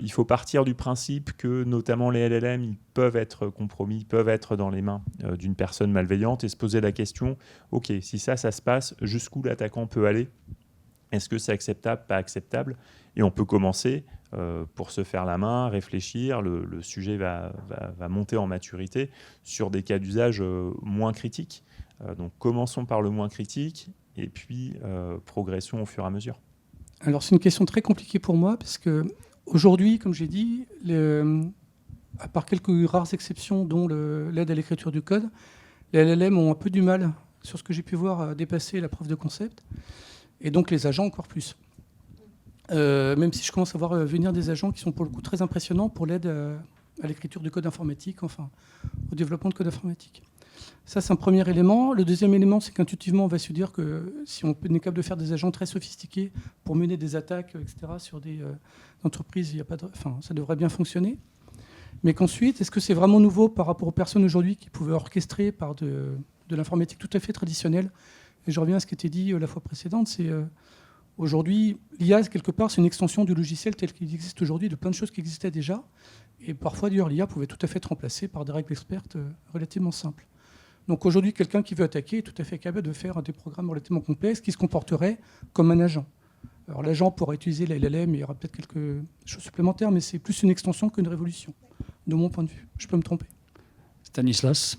[SPEAKER 4] Il faut partir du principe que notamment les LLM, ils peuvent être compromis, peuvent être dans les mains d'une personne malveillante et se poser la question, ok, si ça se passe, jusqu'où l'attaquant peut aller ? Est-ce que c'est acceptable, pas acceptable ? Et on peut commencer pour se faire la main, réfléchir. Le sujet va monter en maturité sur des cas d'usage moins critiques. Donc commençons par le moins critique et puis progressons au fur et à mesure.
[SPEAKER 6] Alors c'est une question très compliquée pour moi parce que aujourd'hui, comme j'ai dit, à part quelques rares exceptions, dont l'aide à l'écriture du code, les LLM ont un peu du mal, sur ce que j'ai pu voir, à dépasser la preuve de concept, et donc les agents encore plus. Même si je commence à voir venir des agents qui sont pour le coup très impressionnants pour l'aide à l'écriture du code informatique, au développement de code informatique. Ça, c'est un premier élément. Le deuxième élément, c'est qu'intuitivement, on va se dire que si on est capable de faire des agents très sophistiqués pour mener des attaques, etc., sur des entreprises, ça devrait bien fonctionner. Mais qu'ensuite, est-ce que c'est vraiment nouveau par rapport aux personnes aujourd'hui qui pouvaient orchestrer par de l'informatique tout à fait traditionnelle ? Et je reviens à ce qui était dit la fois précédente, c'est aujourd'hui, l'IA, quelque part, c'est une extension du logiciel tel qu'il existe aujourd'hui, de plein de choses qui existaient déjà. Et parfois, d'ailleurs, l'IA pouvait tout à fait être remplacée par des règles expertes relativement simples. Donc aujourd'hui, quelqu'un qui veut attaquer est tout à fait capable de faire des programmes relativement complexes qui se comporteraient comme un agent. Alors l'agent pourra utiliser la LLM, il y aura peut-être quelque chose supplémentaire, mais c'est plus une extension qu'une révolution, de mon point de vue. Je peux me tromper.
[SPEAKER 1] Stanislas,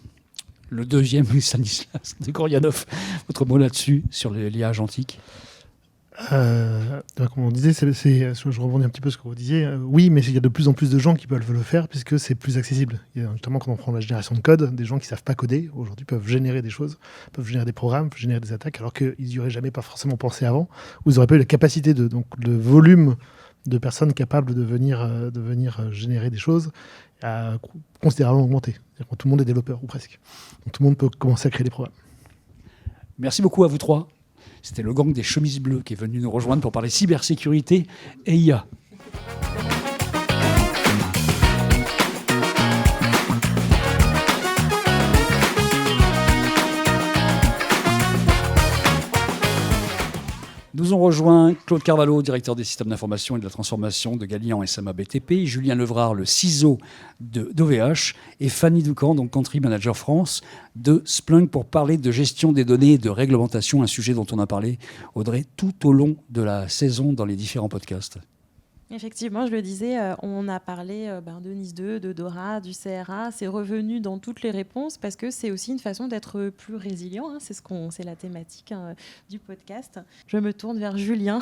[SPEAKER 1] le deuxième Stanislas de Gorjanov, votre mot là-dessus, sur l'IA agentique ?
[SPEAKER 7] Comme on disait, je rebondis un petit peu sur ce que vous disiez. Oui, mais il y a de plus en plus de gens qui peuvent le faire puisque c'est plus accessible. Il y a, notamment quand on prend la génération de code, des gens qui ne savent pas coder aujourd'hui peuvent générer des choses, peuvent générer des programmes, peuvent générer des attaques, alors qu'ils n'y auraient jamais pas forcément pensé avant, ou ils n'auraient pas eu la capacité donc le volume de personnes capables de venir générer des choses a considérablement augmenté. C'est-à-dire que tout le monde est développeur, ou presque. Donc tout le monde peut commencer à créer des programmes.
[SPEAKER 1] Merci beaucoup à vous trois. C'était le gang des chemises bleues qui est venu nous rejoindre pour parler cybersécurité et IA. Nous ont rejoint Claude Carvalho, directeur des systèmes d'information et de la transformation de Galian SMA BTP, Julien Levrard, le CISO d'OVH, et Fanny Doucan, donc Country Manager France de Splunk, pour parler de gestion des données et de réglementation, un sujet dont on a parlé, Audrey, tout au long de la saison dans les différents podcasts.
[SPEAKER 2] Effectivement, je le disais, on a parlé de NIS 2, de DORA, du CRA. C'est revenu dans toutes les réponses parce que c'est aussi une façon d'être plus résilient. Hein. C'est la thématique du podcast. Je me tourne vers Julien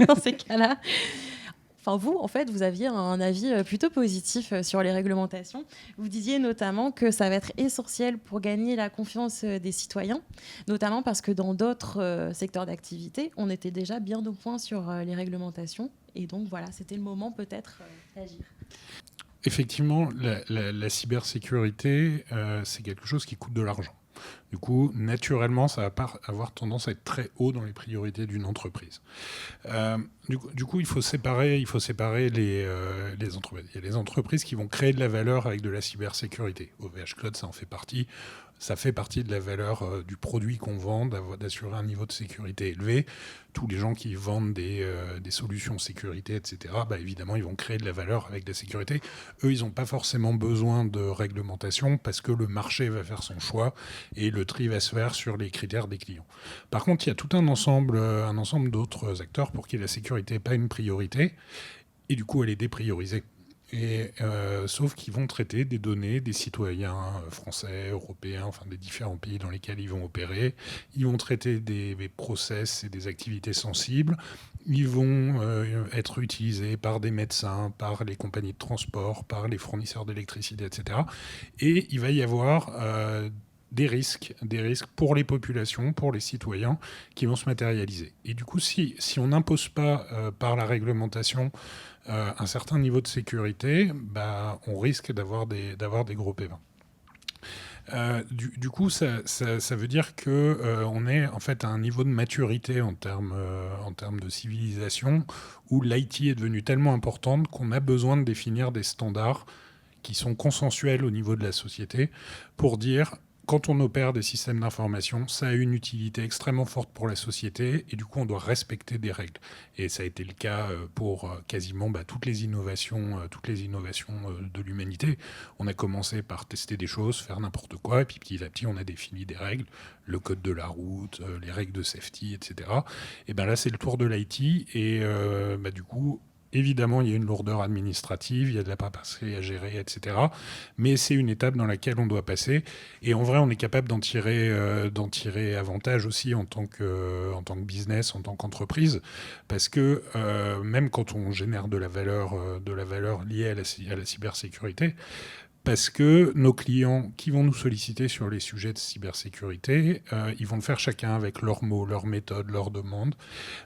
[SPEAKER 2] dans ces cas-là. Enfin, vous, en fait, vous aviez un avis plutôt positif sur les réglementations. Vous disiez notamment que ça va être essentiel pour gagner la confiance des citoyens, notamment parce que dans d'autres secteurs d'activité, on était déjà bien au point sur les réglementations. Et donc, voilà, c'était le moment peut-être d'agir.
[SPEAKER 8] Effectivement, la cybersécurité, c'est quelque chose qui coûte de l'argent. Du coup, naturellement, ça va pas avoir tendance à être très haut dans les priorités d'une entreprise. Du coup, il faut séparer les entreprises. Il y a les entreprises qui vont créer de la valeur avec de la cybersécurité. OVH Cloud, ça en fait partie. Ça fait partie de la valeur du produit qu'on vend, d'assurer un niveau de sécurité élevé. Tous les gens qui vendent des solutions sécurité, etc., évidemment, ils vont créer de la valeur avec de la sécurité. Eux, ils n'ont pas forcément besoin de réglementation parce que le marché va faire son choix et le tri va se faire sur les critères des clients. Par contre, il y a tout un ensemble d'autres acteurs pour qui la sécurité n'est pas une priorité et du coup, elle est dépriorisée. Sauf qu'ils vont traiter des données des citoyens français, européens, enfin des différents pays dans lesquels ils vont opérer. Ils vont traiter des process et des activités sensibles. Ils vont être utilisés par des médecins, par les compagnies de transport, par les fournisseurs d'électricité, etc. Et il va y avoir des risques pour les populations, pour les citoyens qui vont se matérialiser. Et du coup, si on n'impose pas par la réglementation un certain niveau de sécurité, on risque d'avoir des gros pépins. Du coup, ça veut dire qu'on est en fait à un niveau de maturité en termes de civilisation où l'IT est devenue tellement importante qu'on a besoin de définir des standards qui sont consensuels au niveau de la société pour dire quand on opère des systèmes d'information, ça a une utilité extrêmement forte pour la société et du coup, on doit respecter des règles. Et ça a été le cas pour quasiment toutes les innovations de l'humanité. On a commencé par tester des choses, faire n'importe quoi, et puis petit à petit, on a défini des règles, le code de la route, les règles de safety, etc. Et là, c'est le tour de l'IT et du coup, évidemment, il y a une lourdeur administrative, il y a de la paperasserie à gérer, etc. Mais c'est une étape dans laquelle on doit passer. Et en vrai, on est capable d'en tirer avantage aussi en tant que business, en tant qu'entreprise. Parce que même quand on génère de la valeur liée à la cybersécurité, parce que nos clients qui vont nous solliciter sur les sujets de cybersécurité, ils vont le faire chacun avec leurs mots, leurs méthodes, leurs demandes.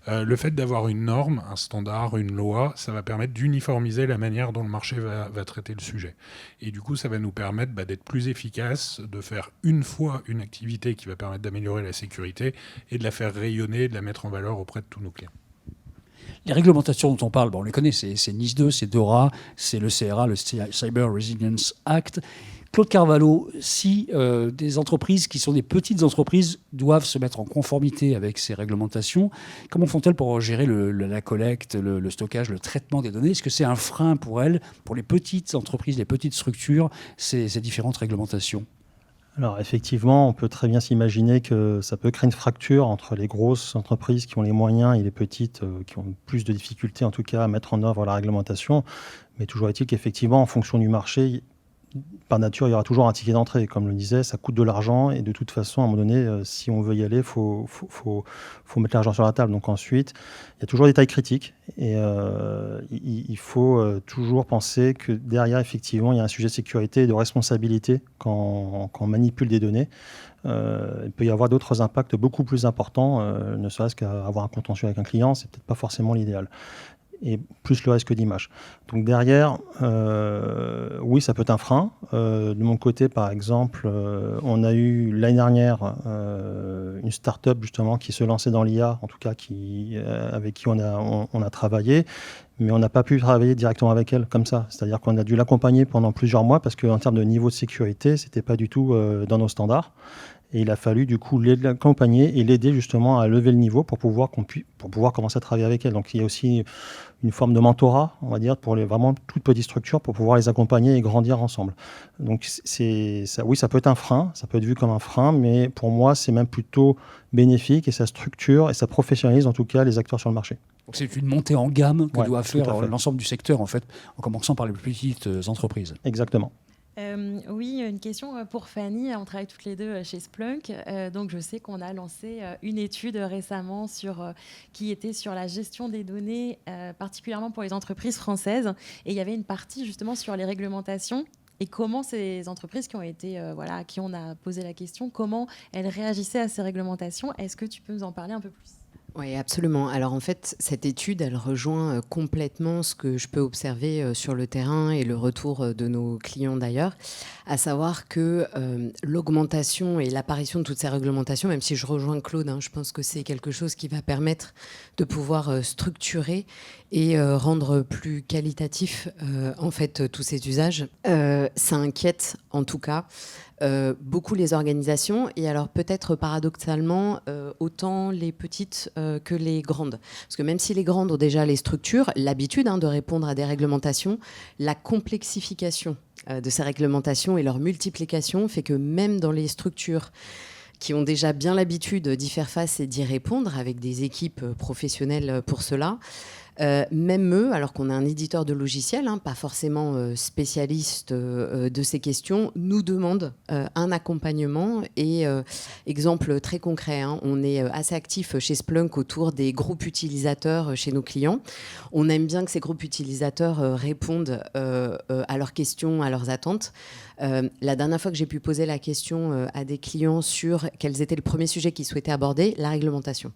[SPEAKER 8] Le fait d'avoir une norme, un standard, une loi, ça va permettre d'uniformiser la manière dont le marché va traiter le sujet. Et du coup, ça va nous permettre d'être plus efficace, de faire une fois une activité qui va permettre d'améliorer la sécurité et de la faire rayonner, de la mettre en valeur auprès de tous nos clients.
[SPEAKER 1] Les réglementations dont on parle, on les connaît, c'est NIS 2, c'est DORA, c'est le CRA, le Cyber Resilience Act. Claude Carvalho, si des entreprises qui sont des petites entreprises doivent se mettre en conformité avec ces réglementations, comment font-elles pour gérer la collecte, le stockage, le traitement des données ? Est-ce que c'est un frein pour elles, pour les petites entreprises, les petites structures, ces différentes réglementations ?
[SPEAKER 3] Alors effectivement, on peut très bien s'imaginer que ça peut créer une fracture entre les grosses entreprises qui ont les moyens et les petites qui ont plus de difficultés en tout cas à mettre en œuvre la réglementation. Mais toujours est-il qu'effectivement, en fonction du marché, par nature, il y aura toujours un ticket d'entrée. Comme le disait, ça coûte de l'argent et de toute façon, à un moment donné, si on veut y aller, il faut mettre l'argent sur la table. Donc ensuite, il y a toujours des tailles critiques et il faut toujours penser que derrière, effectivement, il y a un sujet de sécurité et de responsabilité quand on manipule des données. Il peut y avoir d'autres impacts beaucoup plus importants, ne serait-ce qu'avoir un contentieux avec un client, c'est peut-être pas forcément l'idéal. Et plus le risque d'image. Donc derrière, oui, ça peut être un frein. De mon côté, par exemple, on a eu l'année dernière une start-up justement qui se lançait dans l'IA, en tout cas avec qui on a travaillé, mais on n'a pas pu travailler directement avec elle comme ça. C'est-à-dire qu'on a dû l'accompagner pendant plusieurs mois parce qu'en termes de niveau de sécurité, c'était pas du tout dans nos standards. Et il a fallu du coup l'accompagner et l'aider justement à lever le niveau pour pouvoir commencer à travailler avec elle. Donc il y a aussi une forme de mentorat, on va dire, pour les vraiment toutes petites structures, pour pouvoir les accompagner et grandir ensemble. Donc oui, ça peut être un frein, ça peut être vu comme un frein, mais pour moi, c'est même plutôt bénéfique et ça structure et ça professionnalise en tout cas les acteurs sur le marché.
[SPEAKER 1] Donc c'est une montée en gamme que doit
[SPEAKER 3] tout à
[SPEAKER 1] faire
[SPEAKER 3] fait.
[SPEAKER 1] l'ensemble du secteur, en fait, en commençant par les plus petites entreprises.
[SPEAKER 3] Exactement.
[SPEAKER 2] Oui, une question pour Fanny. On travaille toutes les deux chez Splunk. Donc, je sais qu'on a lancé une étude récemment qui était sur la gestion des données, particulièrement pour les entreprises françaises. Et il y avait une partie justement sur les réglementations et comment ces entreprises à qui on a posé la question, comment elles réagissaient à ces réglementations. Est-ce que tu peux nous en parler un peu plus ?
[SPEAKER 5] Oui, absolument. Alors en fait, cette étude, elle rejoint complètement ce que je peux observer sur le terrain et le retour de nos clients d'ailleurs, à savoir que l'augmentation et l'apparition de toutes ces réglementations, même si je rejoins Claude, je pense que c'est quelque chose qui va permettre de pouvoir structurer et rendre plus qualitatif en fait tous ces usages. Ça inquiète en tout cas beaucoup les organisations et alors peut-être paradoxalement autant les petites que les grandes. Parce que même si les grandes ont déjà les structures, l'habitude de répondre à des réglementations, la complexification de ces réglementations et leur multiplication fait que même dans les structures qui ont déjà bien l'habitude d'y faire face et d'y répondre avec des équipes professionnelles pour cela, même eux, alors qu'on est un éditeur de logiciels, pas forcément spécialiste de ces questions, nous demandent un accompagnement. Et exemple très concret, on est assez actif chez Splunk autour des groupes utilisateurs chez nos clients. On aime bien que ces groupes utilisateurs répondent à leurs questions, à leurs attentes. La dernière fois que j'ai pu poser la question à des clients sur quels étaient le premier sujet qu'ils souhaitaient aborder, la réglementation.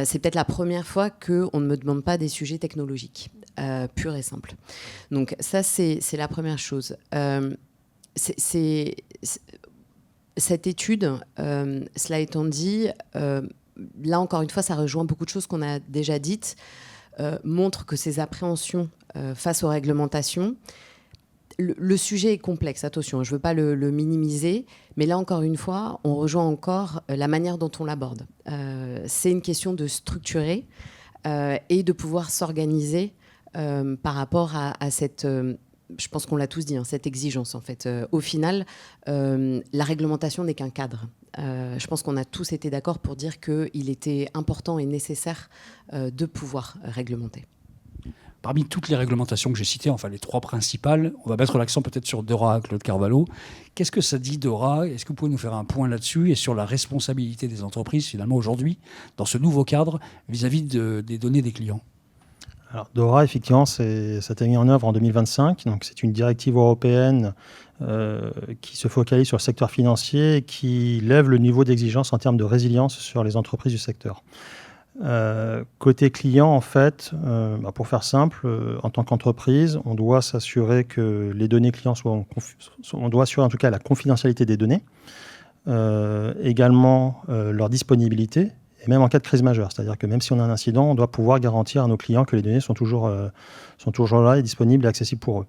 [SPEAKER 5] C'est peut-être la première fois qu'on ne me demande pas des sujets technologiques, purs et simples. Donc ça, c'est la première chose. Cette étude, cela étant dit, là encore une fois, ça rejoint beaucoup de choses qu'on a déjà dites, montre que ces appréhensions face aux réglementations, le sujet est complexe, attention, je ne veux pas le minimiser, mais là, encore une fois, on rejoint encore la manière dont on l'aborde. C'est une question de structurer et de pouvoir s'organiser par rapport à cette, je pense qu'on l'a tous dit, cette exigence, en fait. Au final, la réglementation n'est qu'un cadre. Je pense qu'on a tous été d'accord pour dire qu'il était important et nécessaire de pouvoir réglementer.
[SPEAKER 1] Parmi toutes les réglementations que j'ai citées, enfin les trois principales, on va mettre l'accent peut-être sur DORA, Claude Carvalho. Qu'est-ce que ça dit DORA ? Est-ce que vous pouvez nous faire un point là-dessus et sur la responsabilité des entreprises finalement aujourd'hui dans ce nouveau cadre vis-à-vis des données des clients ?
[SPEAKER 3] Alors DORA, effectivement, ça a été mis en œuvre en 2025. Donc c'est une directive européenne qui se focalise sur le secteur financier et qui lève le niveau d'exigence en termes de résilience sur les entreprises du secteur. Côté client, en fait, pour faire simple, en tant qu'entreprise, on doit s'assurer que les données clients on doit assurer en tout cas la confidentialité des données, également leur disponibilité, et même en cas de crise majeure. C'est-à-dire que même si on a un incident, on doit pouvoir garantir à nos clients que les données sont toujours là et disponibles et accessibles pour eux.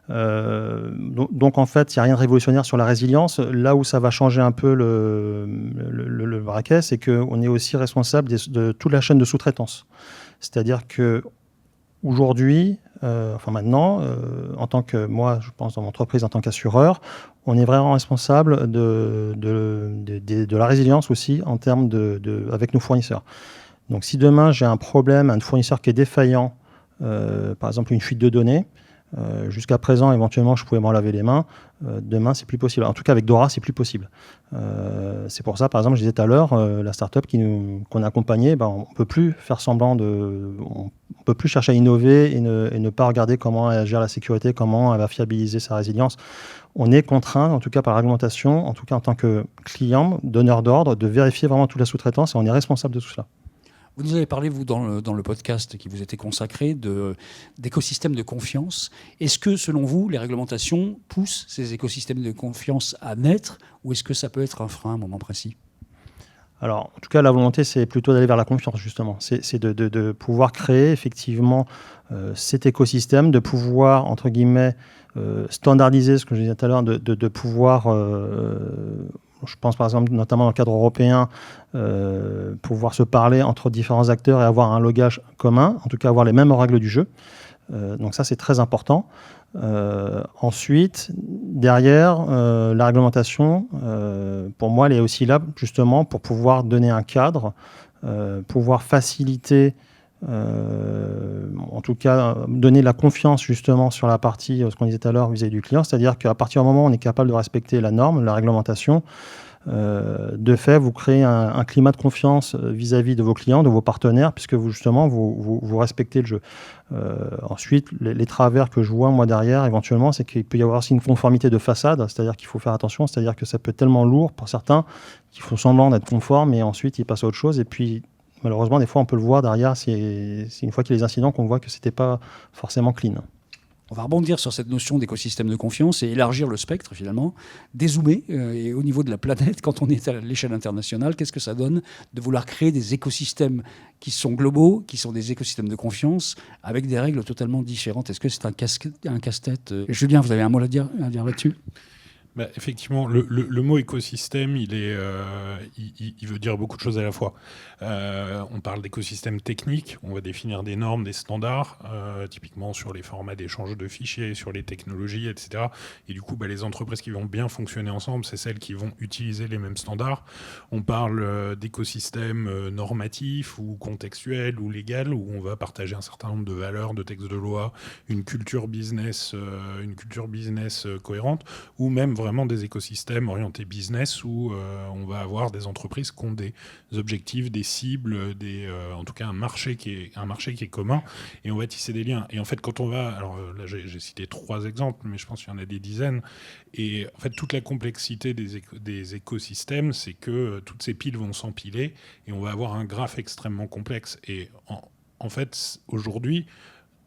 [SPEAKER 3] Donc en fait, il n'y a rien de révolutionnaire sur la résilience. Là où ça va changer un peu le braquet, c'est qu'on est aussi responsable de toute la chaîne de sous-traitance. C'est-à-dire qu'aujourd'hui, maintenant, en tant que moi, je pense dans mon entreprise en tant qu'assureur, on est vraiment responsable de la résilience aussi en termes avec nos fournisseurs. Donc si demain j'ai un problème, un fournisseur qui est défaillant, par exemple une fuite de données, jusqu'à présent, éventuellement, je pouvais m'en laver les mains. Demain, c'est plus possible. En tout cas, avec Dora, c'est plus possible. C'est pour ça, par exemple, je disais tout à l'heure, la start-up qu'on a accompagnée, on ne peut plus faire semblant on ne peut plus chercher à innover et ne pas regarder comment elle gère la sécurité, comment elle va fiabiliser sa résilience. On est contraint, en tout cas par la réglementation, en tout cas en tant que client, donneur d'ordre, de vérifier vraiment toute la sous-traitance et on est responsable de tout cela.
[SPEAKER 1] Vous nous avez parlé, vous, dans le podcast qui vous était consacré, d'écosystèmes de confiance. Est-ce que, selon vous, les réglementations poussent ces écosystèmes de confiance à naître ou est-ce que ça peut être un frein à un moment précis ?
[SPEAKER 3] Alors, en tout cas, la volonté, c'est plutôt d'aller vers la confiance, justement. C'est de pouvoir créer, effectivement, cet écosystème, de pouvoir, entre guillemets, standardiser ce que je disais tout à l'heure, de pouvoir je pense par exemple notamment dans le cadre européen, pouvoir se parler entre différents acteurs et avoir un logage commun, en tout cas avoir les mêmes règles du jeu. Donc ça, c'est très important. Ensuite, derrière, la réglementation, pour moi, elle est aussi là justement pour pouvoir donner un cadre, pouvoir faciliter, en tout cas, donner la confiance justement sur la partie, ce qu'on disait tout à l'heure, vis-à-vis du client. C'est-à-dire qu'à partir du moment où on est capable de respecter la norme, la réglementation, de fait, vous créez un climat de confiance vis-à-vis de vos clients, de vos partenaires, puisque vous, justement, vous respectez le jeu. Ensuite, les travers que je vois, moi, derrière, éventuellement, c'est qu'il peut y avoir aussi une conformité de façade, c'est-à-dire qu'il faut faire attention, c'est-à-dire que ça peut être tellement lourd pour certains qu'ils font semblant d'être conformes, et ensuite, ils passent à autre chose, et puis, malheureusement, des fois, on peut le voir derrière, c'est une fois qu'il y a les incidents qu'on voit que c'était pas forcément clean.
[SPEAKER 1] On va rebondir sur cette notion d'écosystème de confiance et élargir le spectre finalement, dézoomer et au niveau de la planète, quand on est à l'échelle internationale, qu'est-ce que ça donne de vouloir créer des écosystèmes qui sont globaux, qui sont des écosystèmes de confiance, avec des règles totalement différentes. Est-ce que c'est un casse-tête Julien, vous avez un mot à dire là-dessus ?
[SPEAKER 8] Bah, effectivement, le mot écosystème, il veut dire beaucoup de choses à la fois. On parle d'écosystème technique, on va définir des normes, des standards, typiquement sur les formats d'échange de fichiers, sur les technologies, etc. Et du coup, les entreprises qui vont bien fonctionner ensemble, c'est celles qui vont utiliser les mêmes standards. On parle d'écosystème normatif ou contextuel ou légal, où on va partager un certain nombre de valeurs, de textes de loi, une culture business cohérente, ou même vraiment des écosystèmes orientés business où on va avoir des entreprises qui ont des objectifs, des cibles, en tout cas un marché qui est commun, et on va tisser des liens. Et en fait, quand on va... Alors là, j'ai cité 3 exemples, mais je pense qu'il y en a des dizaines. Et en fait, toute la complexité des écosystèmes, c'est que toutes ces piles vont s'empiler et on va avoir un graphe extrêmement complexe. Et en fait, aujourd'hui,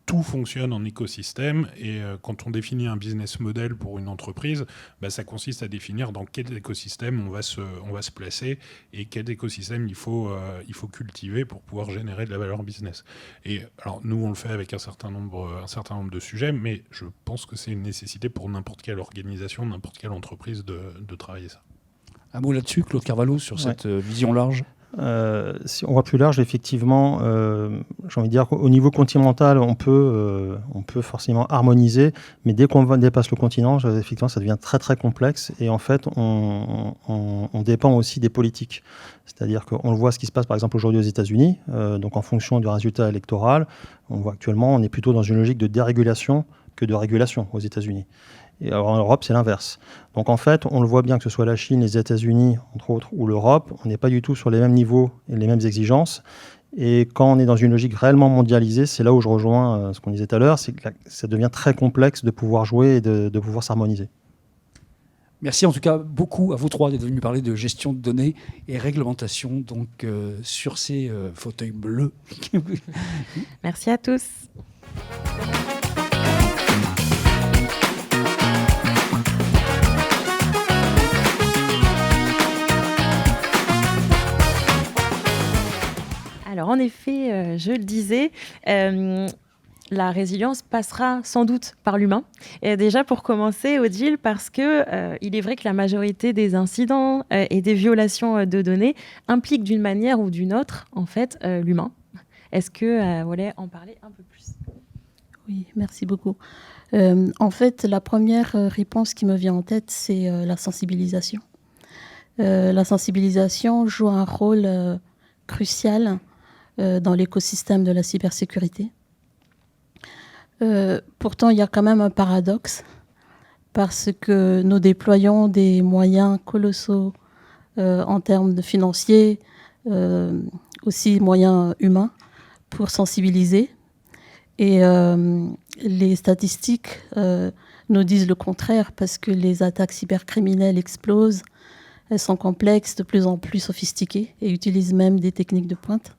[SPEAKER 8] tout fonctionne en écosystème et quand on définit un business model pour une entreprise, ça consiste à définir dans quel écosystème on va se placer et quel écosystème il faut cultiver pour pouvoir générer de la valeur business. Et alors nous on le fait avec un certain nombre de sujets, mais je pense que c'est une nécessité pour n'importe quelle organisation, n'importe quelle entreprise de travailler ça.
[SPEAKER 1] Un mot là-dessus, Claude Carvalho, sur cette vision large.
[SPEAKER 3] Si on voit plus large, effectivement, j'ai envie de dire qu'au niveau continental, on peut forcément harmoniser, mais dès qu'on dépasse le continent, effectivement, ça devient très très complexe. Et en fait, on dépend aussi des politiques. C'est-à-dire qu'on le voit ce qui se passe par exemple aujourd'hui aux États-Unis. Donc en fonction du résultat électoral, on voit actuellement, on est plutôt dans une logique de dérégulation que de régulation aux États-Unis. Et alors en Europe, c'est l'inverse. Donc en fait, on le voit bien que ce soit la Chine, les États-Unis, entre autres, ou l'Europe, on n'est pas du tout sur les mêmes niveaux et les mêmes exigences. Et quand on est dans une logique réellement mondialisée, c'est là où je rejoins ce qu'on disait tout à l'heure, c'est que ça devient très complexe de pouvoir jouer et de pouvoir s'harmoniser.
[SPEAKER 1] Merci en tout cas beaucoup à vous trois d'être venus parler de gestion de données et réglementation donc, sur ces fauteuils bleus.
[SPEAKER 2] Merci à tous. Alors en effet, je le disais, la résilience passera sans doute par l'humain. Et déjà pour commencer, Odile, parce que il est vrai que la majorité des incidents et des violations de données impliquent d'une manière ou d'une autre, en fait, l'humain. Est-ce que vous voulez en parler un peu plus ?
[SPEAKER 9] Oui, merci beaucoup. En fait, la première réponse qui me vient en tête, c'est la sensibilisation. La sensibilisation joue un rôle crucial dans l'écosystème de la cybersécurité. Pourtant, il y a quand même un paradoxe parce que nous déployons des moyens colossaux en termes de financiers, aussi moyens humains pour sensibiliser. Et les statistiques nous disent le contraire parce que les attaques cybercriminelles explosent, elles sont complexes, de plus en plus sophistiquées et utilisent même des techniques de pointe.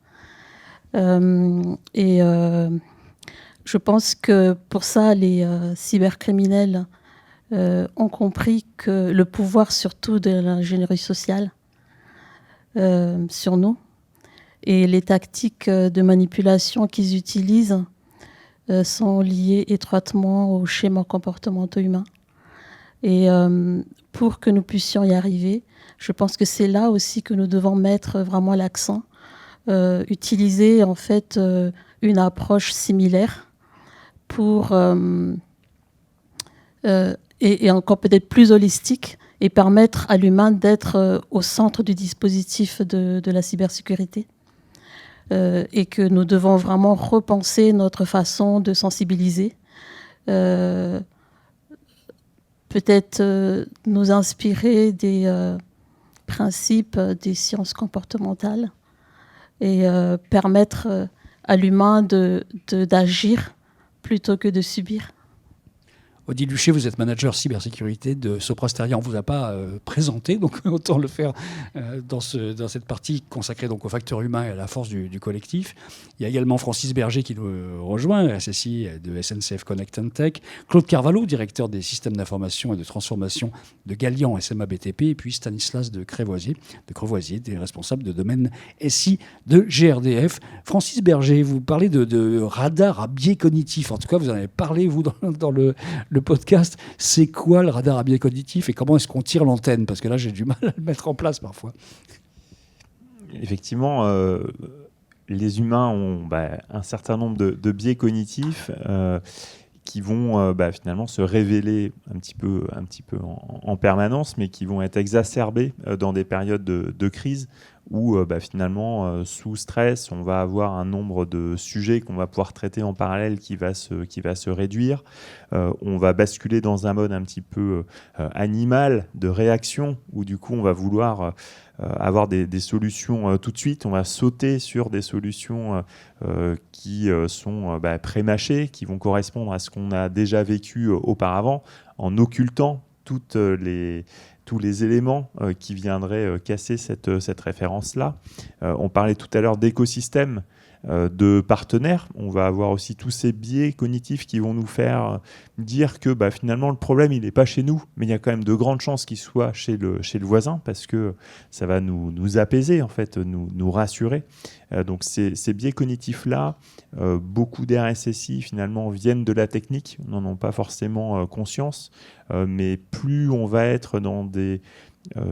[SPEAKER 9] Je pense que pour ça, les cybercriminels ont compris que le pouvoir, surtout de l'ingénierie sociale, sur nous, et les tactiques de manipulation qu'ils utilisent sont liées étroitement aux schémas comportementaux humains. Et pour que nous puissions y arriver. Je pense que c'est là aussi que nous devons mettre vraiment l'accent, utiliser en fait une approche similaire pour et encore peut-être plus holistique et permettre à l'humain d'être au centre du dispositif de la cybersécurité. Et que nous devons vraiment repenser notre façon de sensibiliser. Peut-être nous inspirer des principes des sciences comportementales et permettre à l'humain d'agir plutôt que de subir.
[SPEAKER 1] Odile Luchet, vous êtes manager cybersécurité de Sopra Steria. On ne vous a pas présenté, donc autant le faire dans cette partie consacrée donc, au facteur humain et à la force du collectif. Il y a également Francis Berger qui nous rejoint, RSSI de SNCF Connect and Tech. Claude Carvalho, directeur des systèmes d'information et de transformation de Galian SMA BTP. Et puis Stanislas de Crevoisier, des responsables de domaine SI de GRDF. Francis Berger, vous parlez de radar à biais cognitif. En tout cas, vous en avez parlé, vous, dans le podcast. C'est quoi le radar à biais cognitif et comment est-ce qu'on tire l'antenne? Parce que là, j'ai du mal à le mettre en place parfois.
[SPEAKER 4] Effectivement, les humains ont un certain nombre de biais cognitifs qui vont finalement se révéler un petit peu en permanence, mais qui vont être exacerbés dans des périodes de crise où finalement, sous stress, on va avoir un nombre de sujets qu'on va pouvoir traiter en parallèle qui va se réduire. On va basculer dans un mode un petit peu animal de réaction, où du coup, on va vouloir avoir des solutions tout de suite. On va sauter sur des solutions qui sont pré-mâchées, qui vont correspondre à ce qu'on a déjà vécu auparavant, en occultant tous les éléments qui viendraient casser cette référence-là. On parlait tout à l'heure d'écosystèmes, de partenaires. On va avoir aussi tous ces biais cognitifs qui vont nous faire dire que finalement le problème il n'est pas chez nous, mais il y a quand même de grandes chances qu'il soit chez le voisin, parce que ça va nous apaiser, en fait, nous rassurer. Donc ces biais cognitifs-là, beaucoup d'RSSI finalement viennent de la technique, n'en ont pas forcément conscience, mais plus on va être dans des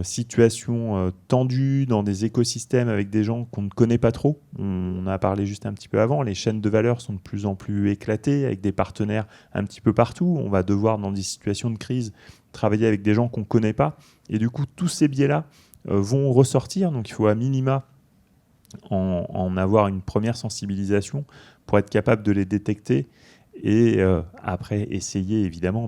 [SPEAKER 4] situations tendues, dans des écosystèmes avec des gens qu'on ne connaît pas trop. On a parlé juste un petit peu avant, les chaînes de valeur sont de plus en plus éclatées, avec des partenaires un petit peu partout. On va devoir, dans des situations de crise, travailler avec des gens qu'on ne connaît pas. Et du coup, tous ces biais-là vont ressortir. Donc il faut à minima en avoir une première sensibilisation pour être capable de les détecter et après essayer évidemment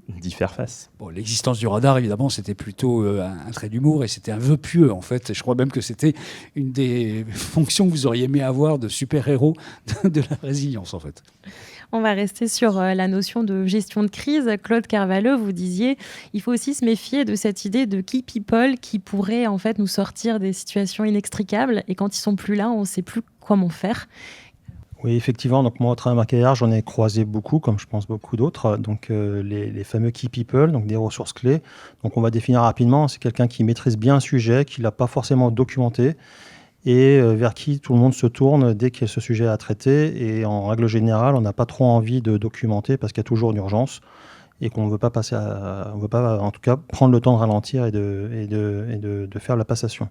[SPEAKER 4] d'y faire face.
[SPEAKER 1] Bon, l'existence du radar, évidemment, c'était plutôt un trait d'humour et c'était un vœu pieux, en fait. Je crois même que c'était une des fonctions que vous auriez aimé avoir de super-héros de la résilience, en fait.
[SPEAKER 2] On va rester sur la notion de gestion de crise. Claude Carvalho, vous disiez, il faut aussi se méfier de cette idée de key people qui pourrait en fait nous sortir des situations inextricables, et quand ils sont plus là, on ne sait plus comment faire.
[SPEAKER 3] Oui, effectivement. Donc moi, au travers de ma carrière, j'en ai croisé beaucoup, comme je pense beaucoup d'autres. Donc les fameux key people, donc des ressources clés. Donc on va définir rapidement. C'est quelqu'un qui maîtrise bien un sujet, qui l'a pas forcément documenté, et vers qui tout le monde se tourne dès qu'il y a ce sujet à traiter. Et en règle générale, on n'a pas trop envie de documenter parce qu'il y a toujours une urgence et qu'on ne veut pas on veut pas, en tout cas, prendre le temps de ralentir et de faire la passation.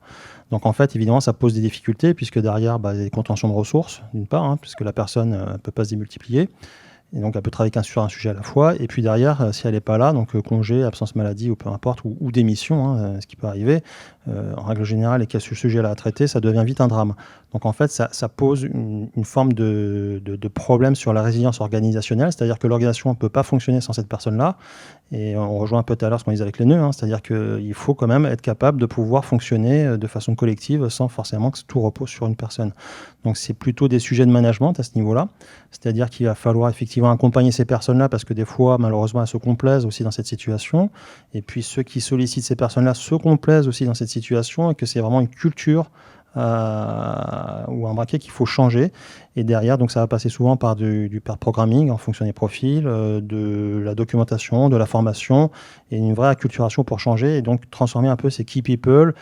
[SPEAKER 3] Donc en fait, évidemment, ça pose des difficultés puisque derrière, il y a des contentions de ressources, d'une part, puisque la personne ne peut pas se démultiplier. Et donc, elle peut travailler sur un sujet à la fois. Et puis derrière, si elle n'est pas là, donc congé, absence maladie ou peu importe, ou démission, ce qui peut arriver, en règle générale, et qu'il y a ce sujet-là à traiter, ça devient vite un drame. Donc en fait, ça pose une forme de problème sur la résilience organisationnelle, c'est-à-dire que l'organisation ne peut pas fonctionner sans cette personne-là. Et on rejoint un peu tout à l'heure ce qu'on disait avec les nœuds, c'est-à-dire qu'il faut quand même être capable de pouvoir fonctionner de façon collective sans forcément que tout repose sur une personne. Donc c'est plutôt des sujets de management à ce niveau-là, c'est-à-dire qu'il va falloir effectivement accompagner ces personnes-là parce que des fois, malheureusement, elles se complaisent aussi dans cette situation. Et puis ceux qui sollicitent ces personnes-là se complaisent aussi dans cette situation et que c'est vraiment une culture ou un braquet qu'il faut changer. Et derrière, donc ça va passer souvent par du pair programming en fonction des profils, de la documentation, de la formation et une vraie acculturation pour changer et donc transformer un peu ces key people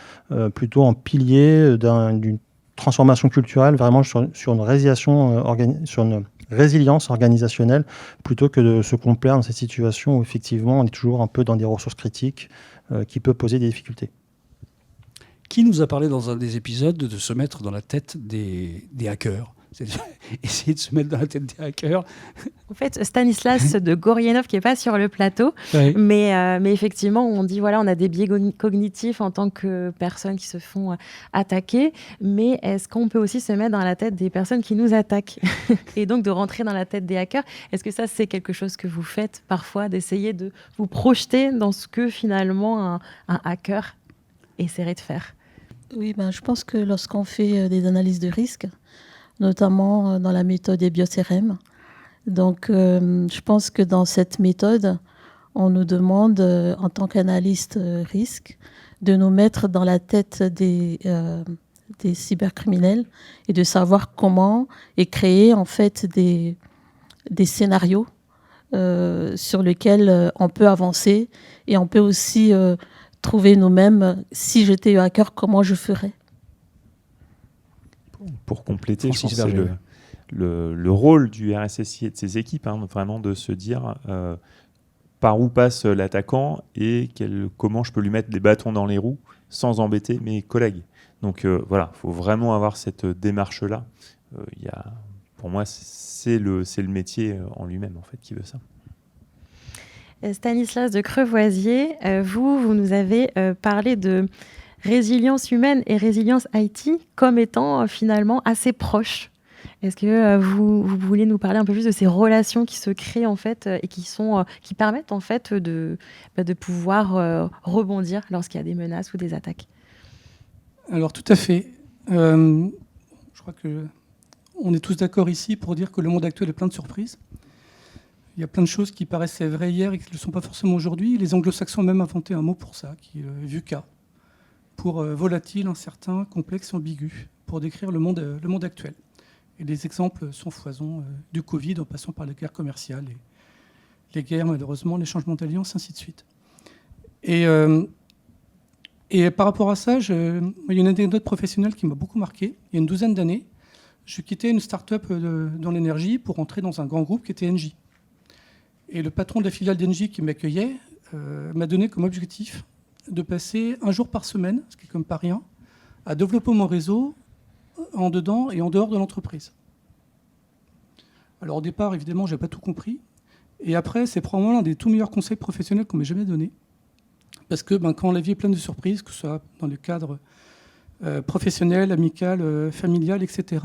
[SPEAKER 3] plutôt en piliers d'une transformation culturelle vraiment sur une résiliation, sur une résilience organisationnelle, plutôt que de se complaire dans ces situations où effectivement on est toujours un peu dans des ressources critiques qui peuvent poser des difficultés.
[SPEAKER 1] Qui nous a parlé dans un des épisodes de se mettre dans la tête des hackers? C'est essayer de se mettre dans la tête des hackers.
[SPEAKER 2] En fait, Stanislas de Gorienov, qui n'est pas sur le plateau,
[SPEAKER 1] Oui.
[SPEAKER 2] mais effectivement, on dit, voilà, on a des biais cognitifs en tant que personnes qui se font attaquer, mais est-ce qu'on peut aussi se mettre dans la tête des personnes qui nous attaquent? Et donc de rentrer dans la tête des hackers, est-ce que ça, c'est quelque chose que vous faites parfois, d'essayer de vous projeter dans ce que finalement un hacker essaierait de faire?
[SPEAKER 9] Oui, je pense que lorsqu'on fait des analyses de risque, notamment dans la méthode des BioCRM, donc je pense que dans cette méthode, on nous demande, en tant qu'analyste risque, de nous mettre dans la tête des cybercriminels et de savoir comment et créer en fait des scénarios sur lesquels on peut avancer, et on peut aussi trouver nous-mêmes, si j'étais hacker, comment je ferais.
[SPEAKER 4] Pour compléter, je
[SPEAKER 1] Francis
[SPEAKER 4] pense que c'est
[SPEAKER 1] Berger.
[SPEAKER 4] le rôle du RSSI et de ses équipes, vraiment de se dire par où passe l'attaquant et comment je peux lui mettre des bâtons dans les roues sans embêter mes collègues. Donc voilà, il faut vraiment avoir cette démarche-là. Pour moi, c'est le métier en lui-même en fait, qui veut ça.
[SPEAKER 2] Stanislas de Crevoisier, vous nous avez parlé de résilience humaine et résilience IT comme étant finalement assez proches. Est-ce que vous voulez nous parler un peu plus de ces relations qui se créent en fait et qui permettent en fait de pouvoir rebondir lorsqu'il y a des menaces ou des attaques?
[SPEAKER 6] Alors tout à fait. Je crois que on est tous d'accord ici pour dire que le monde actuel est plein de surprises. Il y a plein de choses qui paraissaient vraies hier et qui ne le sont pas forcément aujourd'hui. Les anglo-saxons ont même inventé un mot pour ça, qui est VUCA, pour volatile, incertain, complexe, ambigu, pour décrire le monde actuel. Et les exemples sont foison, du Covid en passant par les guerres commerciales, les guerres malheureusement, les changements d'alliance, ainsi de suite. Et par rapport à ça, il y a une anecdote professionnelle qui m'a beaucoup marqué. Il y a une douzaine d'années, je quittais une start-up dans l'énergie pour entrer dans un grand groupe qui était Engie. Et le patron de la filiale d'Engie qui m'accueillait m'a donné comme objectif de passer un jour par semaine, ce qui est comme pas rien, à développer mon réseau en dedans et en dehors de l'entreprise. Alors au départ, évidemment, je n'ai pas tout compris. Et après, c'est probablement l'un des tout meilleurs conseils professionnels qu'on m'ait jamais donné. Parce que quand la vie est pleine de surprises, que ce soit dans le cadre professionnel, amical, familial, etc.,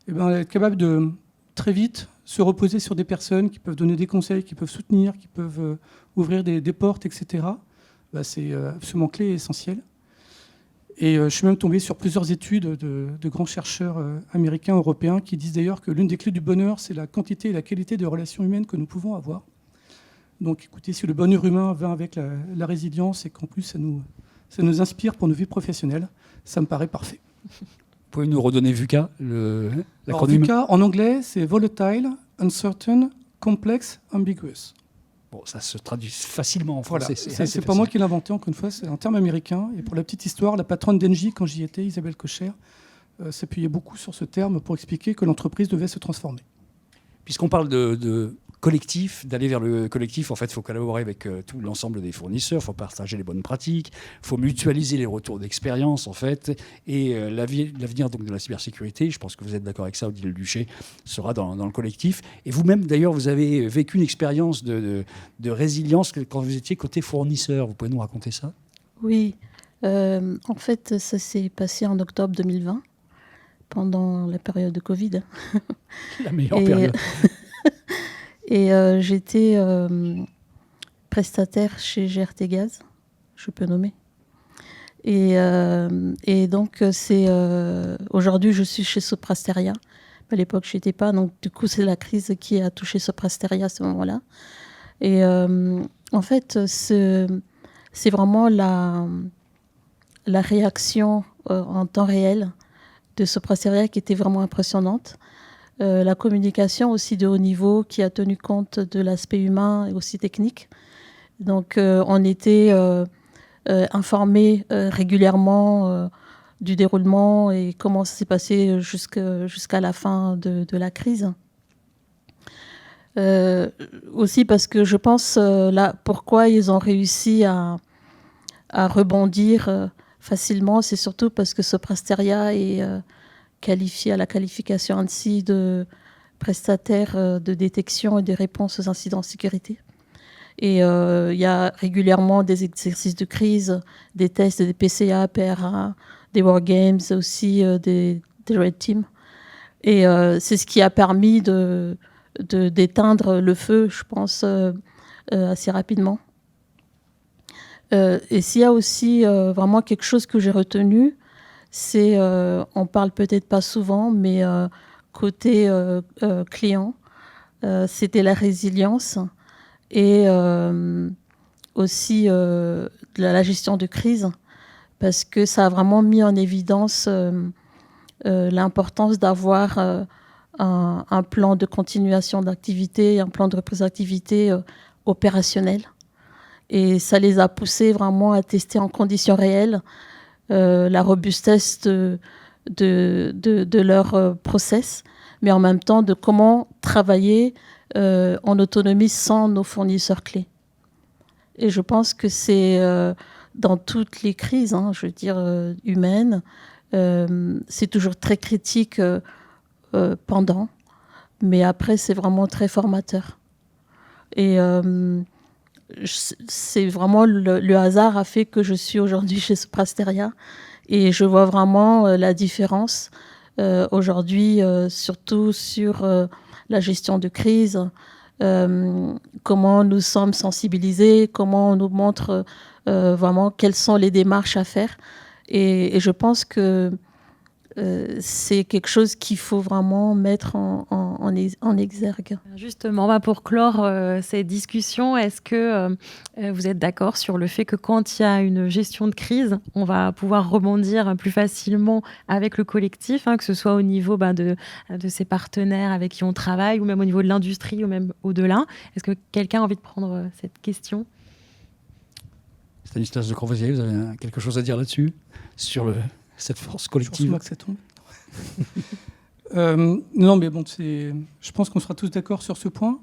[SPEAKER 6] être capable de très vite se reposer sur des personnes qui peuvent donner des conseils, qui peuvent soutenir, qui peuvent ouvrir des portes, etc., c'est absolument clé et essentiel. Et je suis même tombé sur plusieurs études de grands chercheurs américains, européens, qui disent d'ailleurs que l'une des clés du bonheur, c'est la quantité et la qualité des relations humaines que nous pouvons avoir. Donc écoutez, si le bonheur humain va avec la résilience et qu'en plus ça nous inspire pour nos vies professionnelles, ça me paraît parfait.
[SPEAKER 1] Vous pouvez nous redonner VUCA,
[SPEAKER 6] Alors,
[SPEAKER 1] l'acronyme?
[SPEAKER 6] VUCA, en anglais, c'est Volatile, Uncertain, Complex, Ambiguous.
[SPEAKER 1] Bon, ça se traduit facilement en
[SPEAKER 6] Voilà,
[SPEAKER 1] français.
[SPEAKER 6] c'est pas moi qui l'ai inventé, encore une fois, c'est un terme américain. Et pour la petite histoire, la patronne d'Engie, quand j'y étais, Isabelle Cocher, s'appuyait beaucoup sur ce terme pour expliquer que l'entreprise devait se transformer.
[SPEAKER 1] Puisqu'on parle de collectif, d'aller vers le collectif, en fait, il faut collaborer avec tout l'ensemble des fournisseurs, il faut partager les bonnes pratiques, il faut mutualiser les retours d'expérience, en fait, et l'avenir donc de la cybersécurité, je pense que vous êtes d'accord avec ça, Odile Duché, sera dans le collectif. Et vous-même, d'ailleurs, vous avez vécu une expérience de résilience quand vous étiez côté fournisseur. Vous pouvez nous raconter ça?
[SPEAKER 9] Oui, en fait, ça s'est passé en octobre 2020, pendant la période de Covid.
[SPEAKER 1] La meilleure période.
[SPEAKER 9] Et j'étais prestataire chez GRT Gaz, je peux nommer. Et donc, aujourd'hui, je suis chez Soprasteria. À l'époque, je n'étais pas. Donc, du coup, c'est la crise qui a touché Soprasteria à ce moment-là. Et en fait, c'est vraiment la réaction en temps réel de Soprasteria qui était vraiment impressionnante. La communication aussi de haut niveau qui a tenu compte de l'aspect humain et aussi technique. Donc, on était informés régulièrement du déroulement et comment ça s'est passé jusqu'à la fin de la crise. Aussi parce que je pense là, pourquoi ils ont réussi à rebondir facilement, c'est surtout parce que Soprasteria est qualifié à la qualification ANSSI de prestataire de détection et de réponse aux incidents de sécurité. Et il y a régulièrement des exercices de crise, des tests, des PCA, PRA, des wargames, aussi des Red Team. Et c'est ce qui a permis d'éteindre le feu, je pense, assez rapidement. Et s'il y a aussi vraiment quelque chose que j'ai retenu, c'est, on parle peut-être pas souvent, mais côté client, c'était la résilience et aussi la gestion de crise, parce que ça a vraiment mis en évidence l'importance d'avoir un plan de continuation d'activité, un plan de reprise d'activité opérationnel. Et ça les a poussés vraiment à tester en conditions réelles la robustesse de leur process, mais en même temps de comment travailler en autonomie sans nos fournisseurs clés. Et je pense que c'est dans toutes les crises, je veux dire humaines, c'est toujours très critique pendant, mais après c'est vraiment très formateur. Et c'est vraiment le hasard a fait que je suis aujourd'hui chez Soprasteria et je vois vraiment la différence aujourd'hui, surtout sur la gestion de crise, comment nous sommes sensibilisés, comment on nous montre vraiment quelles sont les démarches à faire. Et je pense que c'est quelque chose qu'il faut vraiment mettre en exergue.
[SPEAKER 2] Justement, pour clore cette discussion, est-ce que vous êtes d'accord sur le fait que quand il y a une gestion de crise, on va pouvoir rebondir plus facilement avec le collectif, que ce soit au niveau de ses partenaires avec qui on travaille, ou même au niveau de l'industrie, ou même au-delà. Est-ce que quelqu'un a envie de prendre cette question ?
[SPEAKER 1] Stanislas de Courvoisier, vous avez quelque chose à dire là-dessus, sur cette force collective?
[SPEAKER 6] Que ça tombe. Non, mais bon, je pense qu'on sera tous d'accord sur ce point.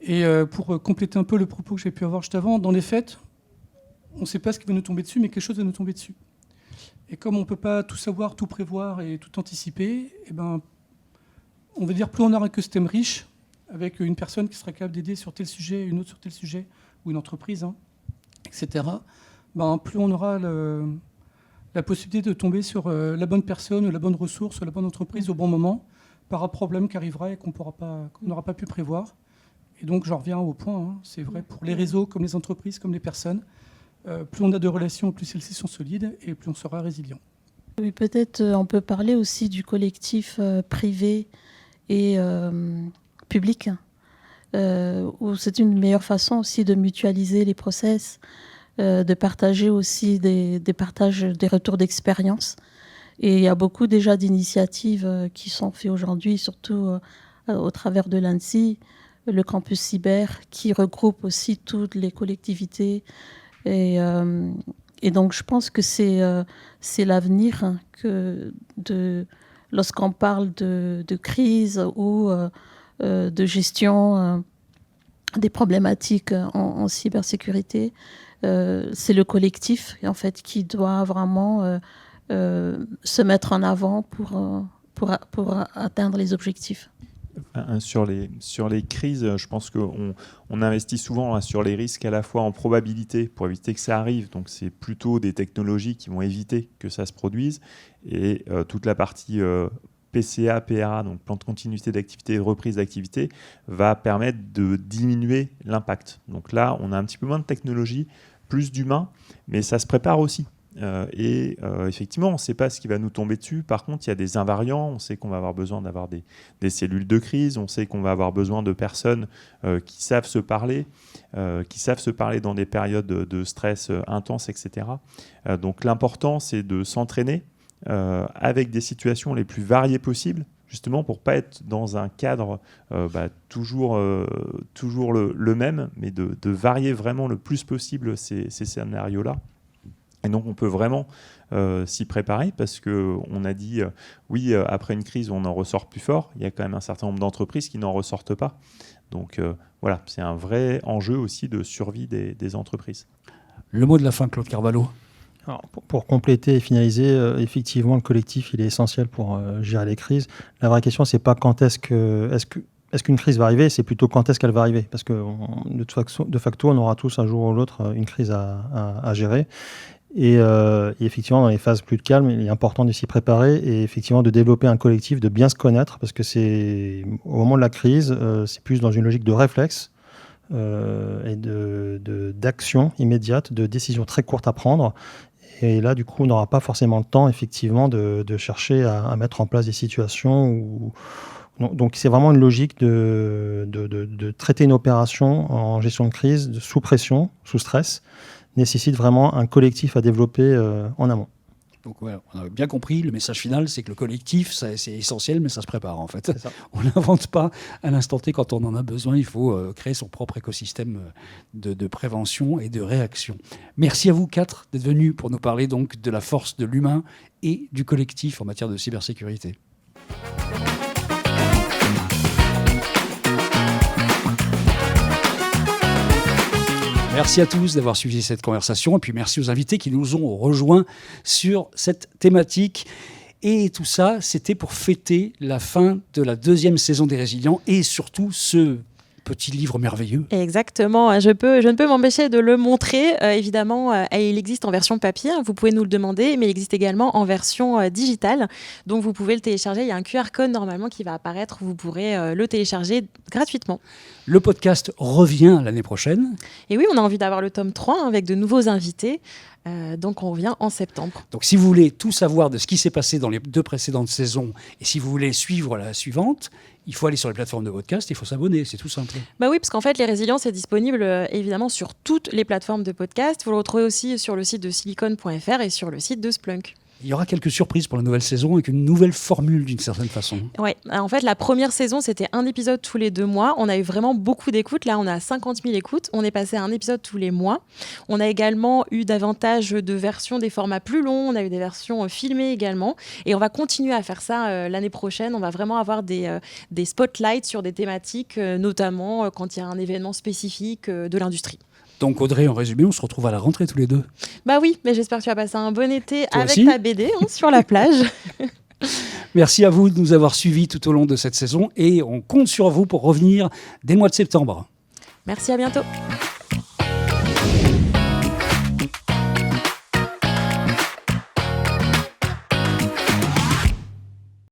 [SPEAKER 6] Et pour compléter un peu le propos que j'ai pu avoir juste avant, dans les faits, on ne sait pas ce qui va nous tomber dessus, mais quelque chose va nous tomber dessus. Et comme on ne peut pas tout savoir, tout prévoir et tout anticiper, on va dire plus on aura un custom riche, avec une personne qui sera capable d'aider sur tel sujet, une autre sur tel sujet, ou une entreprise, etc., plus on aura la possibilité de tomber sur la bonne personne, la bonne ressource, la bonne entreprise au bon moment, par un problème qui arrivera et qu'on n'aura pas pu prévoir. Et donc, j'en reviens au point, c'est vrai pour les réseaux, comme les entreprises, comme les personnes. Plus on a de relations, plus celles-ci sont solides et plus on sera résilient.
[SPEAKER 9] Oui, peut-être on peut parler aussi du collectif privé et public, où c'est une meilleure façon aussi de mutualiser les process, de partager aussi des retours d'expérience. Et il y a beaucoup déjà d'initiatives qui sont faites aujourd'hui, surtout au travers de l'ANSSI, le campus cyber, qui regroupe aussi toutes les collectivités. Et donc, je pense que c'est l'avenir lorsqu'on parle de crise ou de gestion des problématiques en cybersécurité. C'est le collectif en fait, qui doit vraiment se mettre en avant pour atteindre les objectifs.
[SPEAKER 4] Sur les crises, je pense qu'on investit souvent sur les risques à la fois en probabilité pour éviter que ça arrive. Donc c'est plutôt des technologies qui vont éviter que ça se produise. Et toute la partie PCA, PRA, donc plan de continuité d'activité et reprise d'activité, va permettre de diminuer l'impact. Donc là, on a un petit peu moins de technologie, plus d'humains, mais ça se prépare aussi. Effectivement, on ne sait pas ce qui va nous tomber dessus. Par contre, il y a des invariants. On sait qu'on va avoir besoin d'avoir des cellules de crise. On sait qu'on va avoir besoin de personnes qui savent se parler dans des périodes de stress intense, etc. Donc l'important, c'est de s'entraîner avec des situations les plus variées possibles, justement pour ne pas être dans un cadre toujours le même, mais de varier vraiment le plus possible ces scénarios-là. Et donc, on peut vraiment s'y préparer parce qu'on a dit, oui, après une crise, on en ressort plus fort. Il y a quand même un certain nombre d'entreprises qui n'en ressortent pas. Donc voilà, c'est un vrai enjeu aussi de survie des entreprises. Le mot de la fin, Claude Carvalho.
[SPEAKER 3] Alors, pour compléter et finaliser, effectivement, le collectif, il est essentiel pour gérer les crises. La vraie question, c'est pas quand est-ce qu'une crise va arriver, c'est plutôt quand est-ce qu'elle va arriver. Parce que de facto, on aura tous un jour ou l'autre une crise à gérer. Et effectivement, dans les phases plus de calme, il est important de s'y préparer et effectivement de développer un collectif, de bien se connaître, parce que c'est au moment de la crise, c'est plus dans une logique de réflexe et d'action immédiate, de décision très courte à prendre. Et là, du coup, on n'aura pas forcément le temps, effectivement, de chercher à mettre en place des situations où... Donc, c'est vraiment une logique de traiter une opération en gestion de crise, sous pression, sous stress, nécessite vraiment un collectif à développer en amont.
[SPEAKER 1] Donc voilà, on a bien compris, le message final, c'est que le collectif, c'est essentiel, mais ça se prépare en fait. On n'invente pas à l'instant T quand on en a besoin, il faut créer son propre écosystème de prévention et de réaction. Merci à vous 4 d'être venus pour nous parler donc de la force de l'humain et du collectif en matière de cybersécurité. Merci à tous d'avoir suivi cette conversation et puis merci aux invités qui nous ont rejoints sur cette thématique. Et tout ça, c'était pour fêter la fin de la 2e saison des Résilients et surtout ce petit livre merveilleux.
[SPEAKER 2] Exactement, je ne peux m'empêcher de le montrer. Évidemment, il existe en version papier, vous pouvez nous le demander, mais il existe également en version digitale. Donc vous pouvez le télécharger, il y a un QR code normalement qui va apparaître, vous pourrez le télécharger gratuitement.
[SPEAKER 1] Le podcast revient l'année prochaine.
[SPEAKER 2] Et oui, on a envie d'avoir le tome 3 avec de nouveaux invités. Donc on revient en septembre.
[SPEAKER 1] Donc si vous voulez tout savoir de ce qui s'est passé dans les 2 précédentes saisons et si vous voulez suivre la suivante, il faut aller sur les plateformes de podcast, il faut s'abonner, c'est tout simple.
[SPEAKER 2] Bah oui, parce qu'en fait, Les Résilients, c'est disponible évidemment sur toutes les plateformes de podcast. Vous le retrouvez aussi sur le site de silicon.fr et sur le site de Splunk.
[SPEAKER 1] Il y aura quelques surprises pour la nouvelle saison avec une nouvelle formule d'une certaine façon.
[SPEAKER 2] Oui, en fait, la première saison, c'était un épisode tous les 2 mois. On a eu vraiment beaucoup d'écoutes. Là, on a 50 000 écoutes. On est passé à un épisode tous les mois. On a également eu davantage de versions, des formats plus longs. On a eu des versions filmées également. Et on va continuer à faire ça l'année prochaine. On va vraiment avoir des spotlights sur des thématiques, notamment quand il y a un événement spécifique de l'industrie.
[SPEAKER 1] Donc Audrey, en résumé, on se retrouve à la rentrée tous les 2.
[SPEAKER 2] Bah oui, mais j'espère que tu vas passer un bon été
[SPEAKER 1] toi
[SPEAKER 2] avec
[SPEAKER 1] aussi
[SPEAKER 2] ta BD sur la plage.
[SPEAKER 1] Merci à vous de nous avoir suivis tout au long de cette saison et on compte sur vous pour revenir dès le mois de septembre.
[SPEAKER 2] Merci, à bientôt.